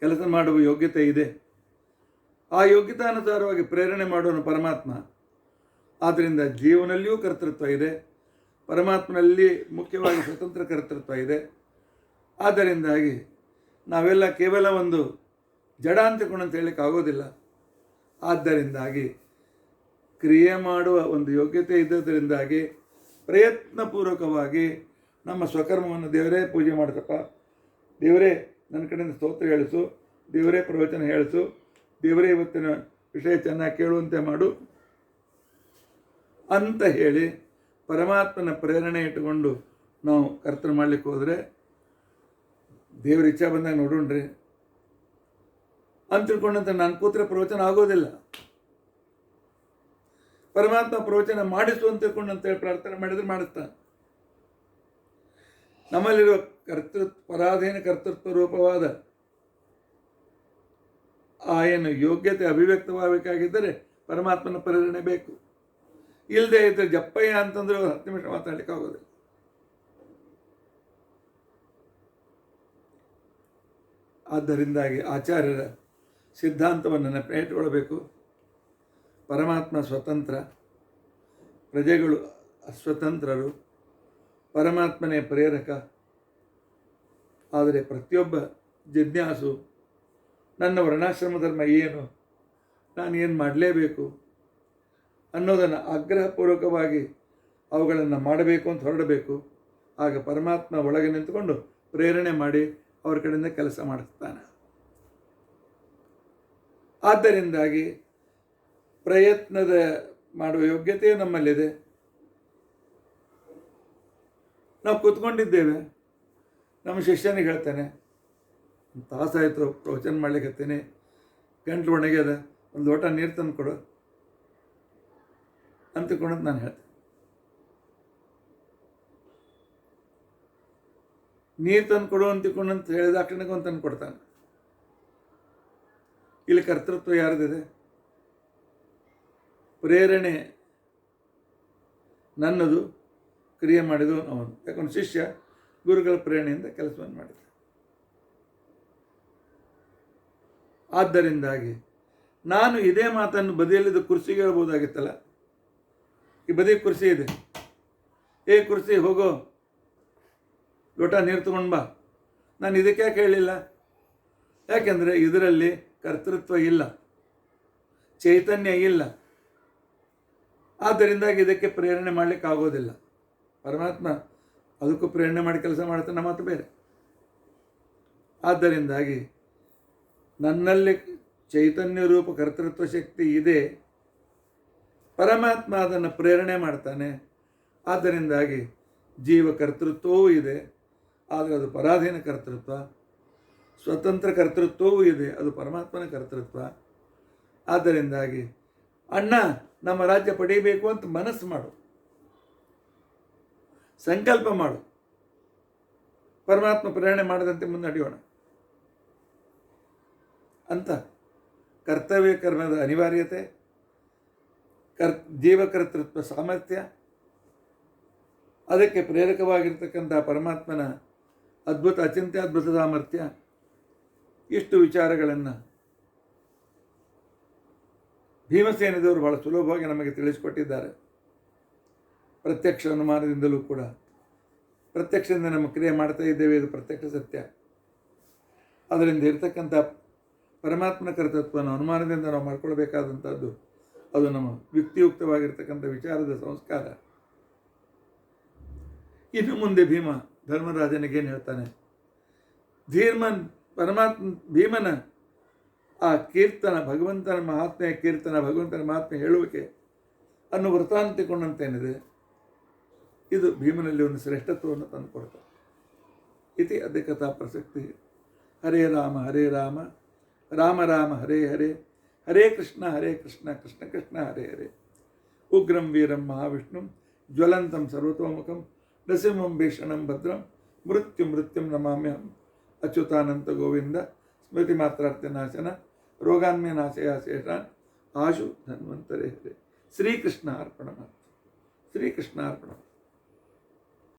ಕೆಲಸ ಮಾಡುವ ಯೋಗ್ಯತೆ ಇದೆ. ಆ ಯೋಗ್ಯತಾನುಸಾರವಾಗಿ ಪ್ರೇರಣೆ ಮಾಡುವನು ಪರಮಾತ್ಮ. ಆದ್ದರಿಂದ ಜೀವನಲ್ಲಿಯೂ ಕರ್ತೃತ್ವ ಇದೆ, ಪರಮಾತ್ಮನಲ್ಲಿ ಮುಖ್ಯವಾಗಿ ಸ್ವತಂತ್ರ ಕರ್ತೃತ್ವ ಇದೆ. ಆದ್ದರಿಂದಾಗಿ ನಾವೆಲ್ಲ ಕೇವಲ ಒಂದು ಜಡ ಅಂತಕೊಂಡು ಅಂತ ಹೇಳಲಿಕ್ಕೆ ಆಗೋದಿಲ್ಲ. ಆದ್ದರಿಂದಾಗಿ ಕ್ರಿಯೆ ಮಾಡುವ ಒಂದು ಯೋಗ್ಯತೆ ಇದ್ದದರಿಂದಾಗಿ ಪ್ರಯತ್ನಪೂರ್ವಕವಾಗಿ ನಮ್ಮ ಸ್ವಕರ್ಮವನ್ನು ದೇವರೇ ಪೂಜೆ ಮಾಡ್ತಪ್ಪ, ದೇವರೇ ನನ್ನ ಕಡೆಯಿಂದ ಸ್ತೋತ್ರ ಹೇಳಿಸು, ದೇವರೇ ಪ್ರವಚನ ಹೇಳಿಸು, ದೇವರೇ ಇವತ್ತಿನ ವಿಷಯ ಚೆನ್ನಾಗಿ ಕೇಳುವಂತೆ ಮಾಡು ಅಂತ ಹೇಳಿ ಪರಮಾತ್ಮನ ಪ್ರೇರಣೆ ಇಟ್ಟುಕೊಂಡು ನಾವು ಕರ್ತನ ಮಾಡಲಿಕ್ಕೆ ಹೋದರೆ ದೇವ್ರ ಇಚ್ಛೆ ಬಂದಾಗ ನೋಡೋಣ್ರಿ ಅಂತ ತಿಳ್ಕೊಂಡಂತೆ ನಾನು ಕೂತ್ರೆ ಪ್ರವಚನ ಆಗೋದಿಲ್ಲ. ಪರಮಾತ್ಮ ಪ್ರವಚನ ಮಾಡಿಸು ಅಂತ ತಿಳ್ಕೊಂಡಂತೇಳಿ ಪ್ರಾರ್ಥನೆ ಮಾಡಿದ್ರೆ ಮಾಡಿಸ್ತಾನೆ. ನಮ್ಮಲ್ಲಿರುವ ಪರಾಧೀನ ಕರ್ತೃತ್ವ ರೂಪವಾದ ಆ ಏನು ಯೋಗ್ಯತೆ ಅಭಿವ್ಯಕ್ತವಾಗಬೇಕಾಗಿದ್ದರೆ ಪರಮಾತ್ಮನ ಪ್ರೇರಣೆ ಬೇಕು. ಇಲ್ಲದೆ ಇದ್ರೆ ಜಪ್ಪಯ್ಯ ಅಂತಂದ್ರೆ 10 ನಿಮಿಷ ಮಾತಾಡಲಿಕ್ಕೆ ಆಗೋದಿಲ್ಲ. ಆದ್ದರಿಂದಾಗಿ ಆಚಾರ್ಯರ ಸಿದ್ಧಾಂತವನ್ನು ನೆನಪಿಟ್ಟುಕೊಳ್ಳಬೇಕು. ಪರಮಾತ್ಮ ಸ್ವತಂತ್ರ, ಪ್ರಜೆಗಳು ಅಸ್ವತಂತ್ರರು, ಪರಮಾತ್ಮನೇ ಪ್ರೇರಕ. ಆದರೆ ಪ್ರತಿಯೊಬ್ಬ ಜಿಜ್ಞಾಸು ನನ್ನ ವರ್ಣಾಶ್ರಮ ಧರ್ಮ ಏನು, ನಾನೇನು ಮಾಡಲೇಬೇಕು ಅನ್ನೋದನ್ನು ಆಗ್ರಹಪೂರ್ವಕವಾಗಿ ಅವುಗಳನ್ನು ಮಾಡಬೇಕು ಅಂತ ಹೊರಡಬೇಕು. ಆಗ ಪರಮಾತ್ಮ ಒಳಗೆ ನಿಂತುಕೊಂಡು ಪ್ರೇರಣೆ ಮಾಡಿ ಅವ್ರ ಕಡೆಯಿಂದ ಕೆಲಸ ಮಾಡಿಸ್ತಾನೆ. ಆದ್ದರಿಂದಾಗಿ ಪ್ರಯತ್ನದ ಮಾಡುವ ಯೋಗ್ಯತೆಯು ನಮ್ಮಲ್ಲಿದೆ. ನಾವು ಕೂತ್ಕೊಂಡಿದ್ದೇವೆ, ನಮ್ಮ ಶಿಷ್ಯನಿಗೆ ಹೇಳ್ತೇನೆ, ತಾಸಾಯಿತು ಪ್ರವಚನ ಮಾಡ್ಲಿಕ್ಕತ್ತೀನಿ, ಗಂಟ್ಲು ಒಣಗ್ಯದ, ಒಂದು ಲೋಟ ನೀರು ತಂದು ಕೊಡು ಅಂತಕೊಂಡಂತ ನಾನು ಹೇಳ್ತೇನೆ. ನೀರು ತಂದು ಕೊಡು ಅಂತಿಕೊಂಡಂತ ಹೇಳಿದ ಕ್ಷಣಕ್ಕೆ ಒಂದು ತಂದು ಕೊಡ್ತಾನೆ. ಇಲ್ಲಿ ಕರ್ತೃತ್ವ ಯಾರ್ದಿದೆ? ಪ್ರೇರಣೆ ನನ್ನದು, ಕ್ರಿಯೆ ಮಾಡಿದು ಅವನು. ಯಾಕಂದ್ರೆ ಶಿಷ್ಯ ಗುರುಗಳ ಪ್ರೇರಣೆಯಿಂದ ಕೆಲಸವನ್ನು ಮಾಡಿದ. ಆದ್ದರಿಂದಾಗಿ ನಾನು ಇದೇ ಮಾತನ್ನು ಬದಿಯಲ್ಲಿದ್ದ ಕುರ್ಚಿಗೆ ಹೇಳ್ಬೋದಾಗಿತ್ತಲ್ಲ. ಈ ಬದಿ ಕುರ್ಚಿ ಇದೆ, ಏ ಕುರ್ಚಿ ಹೋಗೋ ಲೋಟ ನೀರು ತಗೊಂಡು ಬಾ. ನಾನು ಇದಕ್ಕೆ ಯಾಕೆ ಹೇಳಿಲ್ಲ? ಯಾಕೆಂದರೆ ಇದರಲ್ಲಿ ಕರ್ತೃತ್ವ ಇಲ್ಲ, ಚೈತನ್ಯ ಇಲ್ಲ. ಆದ್ದರಿಂದಾಗಿ ಇದಕ್ಕೆ ಪ್ರೇರಣೆ ಮಾಡಲಿಕ್ಕೆ ಆಗೋದಿಲ್ಲ. ಪರಮಾತ್ಮ ಅದಕ್ಕೂ ಪ್ರೇರಣೆ ಮಾಡಿ ಕೆಲಸ ಮಾಡ್ತಾನೆ, ಮಾತು ಬೇರೆ. ಆದ್ದರಿಂದಾಗಿ ನನ್ನಲ್ಲಿ ಚೈತನ್ಯ ರೂಪ ಕರ್ತೃತ್ವ ಶಕ್ತಿ ಇದೆ, ಪರಮಾತ್ಮ ಅದನ್ನು ಪ್ರೇರಣೆ ಮಾಡ್ತಾನೆ. ಆದ್ದರಿಂದಾಗಿ ಜೀವ ಕರ್ತೃತ್ವವೂ ಇದೆ, ಆದರೆ ಅದು ಪರಾಧೀನ ಕರ್ತೃತ್ವ. ಸ್ವತಂತ್ರ ಕರ್ತೃತ್ವವೂ ಇದೆ, ಅದು ಪರಮಾತ್ಮನ ಕರ್ತೃತ್ವ. ಆದ್ದರಿಂದಾಗಿ ಅಣ್ಣ ನಮ್ಮ ರಾಜ್ಯ ಪಡೀಬೇಕು ಅಂತ ಮನಸ್ಸು ಮಾಡು, ಸಂಕಲ್ಪ ಮಾಡು, ಪರಮಾತ್ಮ ಪ್ರೇರಣೆ ಮಾಡದಂತೆ ಮುನ್ನಡೆಯೋಣ ಅಂತ. ಕರ್ತವ್ಯ ಕರ್ಮದ ಅನಿವಾರ್ಯತೆ, ಜೀವಕರ್ತೃತ್ವ ಸಾಮರ್ಥ್ಯ, ಅದಕ್ಕೆ ಪ್ರೇರಕವಾಗಿರ್ತಕ್ಕಂಥ ಪರಮಾತ್ಮನ ಅದ್ಭುತ ಅಚಿಂತ್ಯದ್ಭುತ ಸಾಮರ್ಥ್ಯ, ಇಷ್ಟು ವಿಚಾರಗಳನ್ನು ಭೀಮಸೇನದವರು ಬಹಳ ಸುಲಭವಾಗಿ ನಮಗೆ ತಿಳಿಸಿಕೊಟ್ಟಿದ್ದಾರೆ. ಪ್ರತ್ಯಕ್ಷ ಅನುಮಾನದಿಂದಲೂ ಕೂಡ ಪ್ರತ್ಯಕ್ಷದಿಂದ ನಮ್ಮ ಕ್ರಿಯೆ ಮಾಡ್ತಾ ಇದ್ದೇವೆ, ಇದು ಪ್ರತ್ಯಕ್ಷ ಸತ್ಯ. ಅದರಿಂದ ಇರ್ತಕ್ಕಂಥ ಪರಮಾತ್ಮನ ಕರ್ತೃತ್ವವನ್ನು ಅನುಮಾನದಿಂದ ನಾವು ಮಾಡ್ಕೊಳ್ಬೇಕಾದಂಥದ್ದು, ಅದು ನಮ್ಮ ಯುಕ್ತಿಯುಕ್ತವಾಗಿರ್ತಕ್ಕಂಥ ವಿಚಾರದ ಸಂಸ್ಕಾರ. ಇನ್ನು ಮುಂದೆ ಭೀಮ ಧರ್ಮರಾಜನಿಗೇನು ಹೇಳ್ತಾನೆ? ಭೀಮನ ಆ ಕೀರ್ತನ, ಭಗವಂತನ ಮಹಾತ್ಮೆಯ ಕೀರ್ತನ, ಭಗವಂತನ ಮಹಾತ್ಮೆ ಹೇಳುವಿಕೆ ಅನ್ನೋ ವೃತ್ತಾಂತಿಕೊಂಡಂತೇನಿದೆ, ಇದು ಭೀಮನಲ್ಲಿ ಒಂದು ಶ್ರೇಷ್ಠತ್ವವನ್ನು ತಂದುಕೊಡ್ತಾರೆ. ಇತಿ ಅಧಿಕತಾ ಪ್ರಸಕ್ತಿ. ಹರೇ ರಾಮ ಹರೇ ರಾಮ, ರಾಮ ರಾಮ ಹರೇ ಹರೇ, ಹರೇ ಕೃಷ್ಣ ಕೃಷ್ಣ ಕೃಷ್ಣ ಹರೇ ಹರೇ. ಉಗ್ರಂ ವೀರಂ ಮಹಾವಿಷ್ಣುಂ ಜ್ವಲಂತಂ ಸರ್ವತೋಮುಖಂ ನೃಸಿಂಹಂ ಭೀಷಣಂ ಭದ್ರಂ ಮೃತ್ಯುಂ ನಮಾಮ್ಯಹಂ. ಅಚ್ಯುತಾನಂತ ಗೋವಿಂದ ಸ್ಮೃತಿ ಮಾತ್ರಾರ್ಥ ನಾಶನ ರೋಗಾನ್ಮ್ಯ ನಾಶಯ ಶೇಷಾನ್ ಆಶು ಧನ್ವಂತರೇ ಹರೇ. ಶ್ರೀಕೃಷ್ಣ ಅರ್ಪಣ. ಶ್ರೀಕೃಷ್ಣ ಅರ್ಪಣ.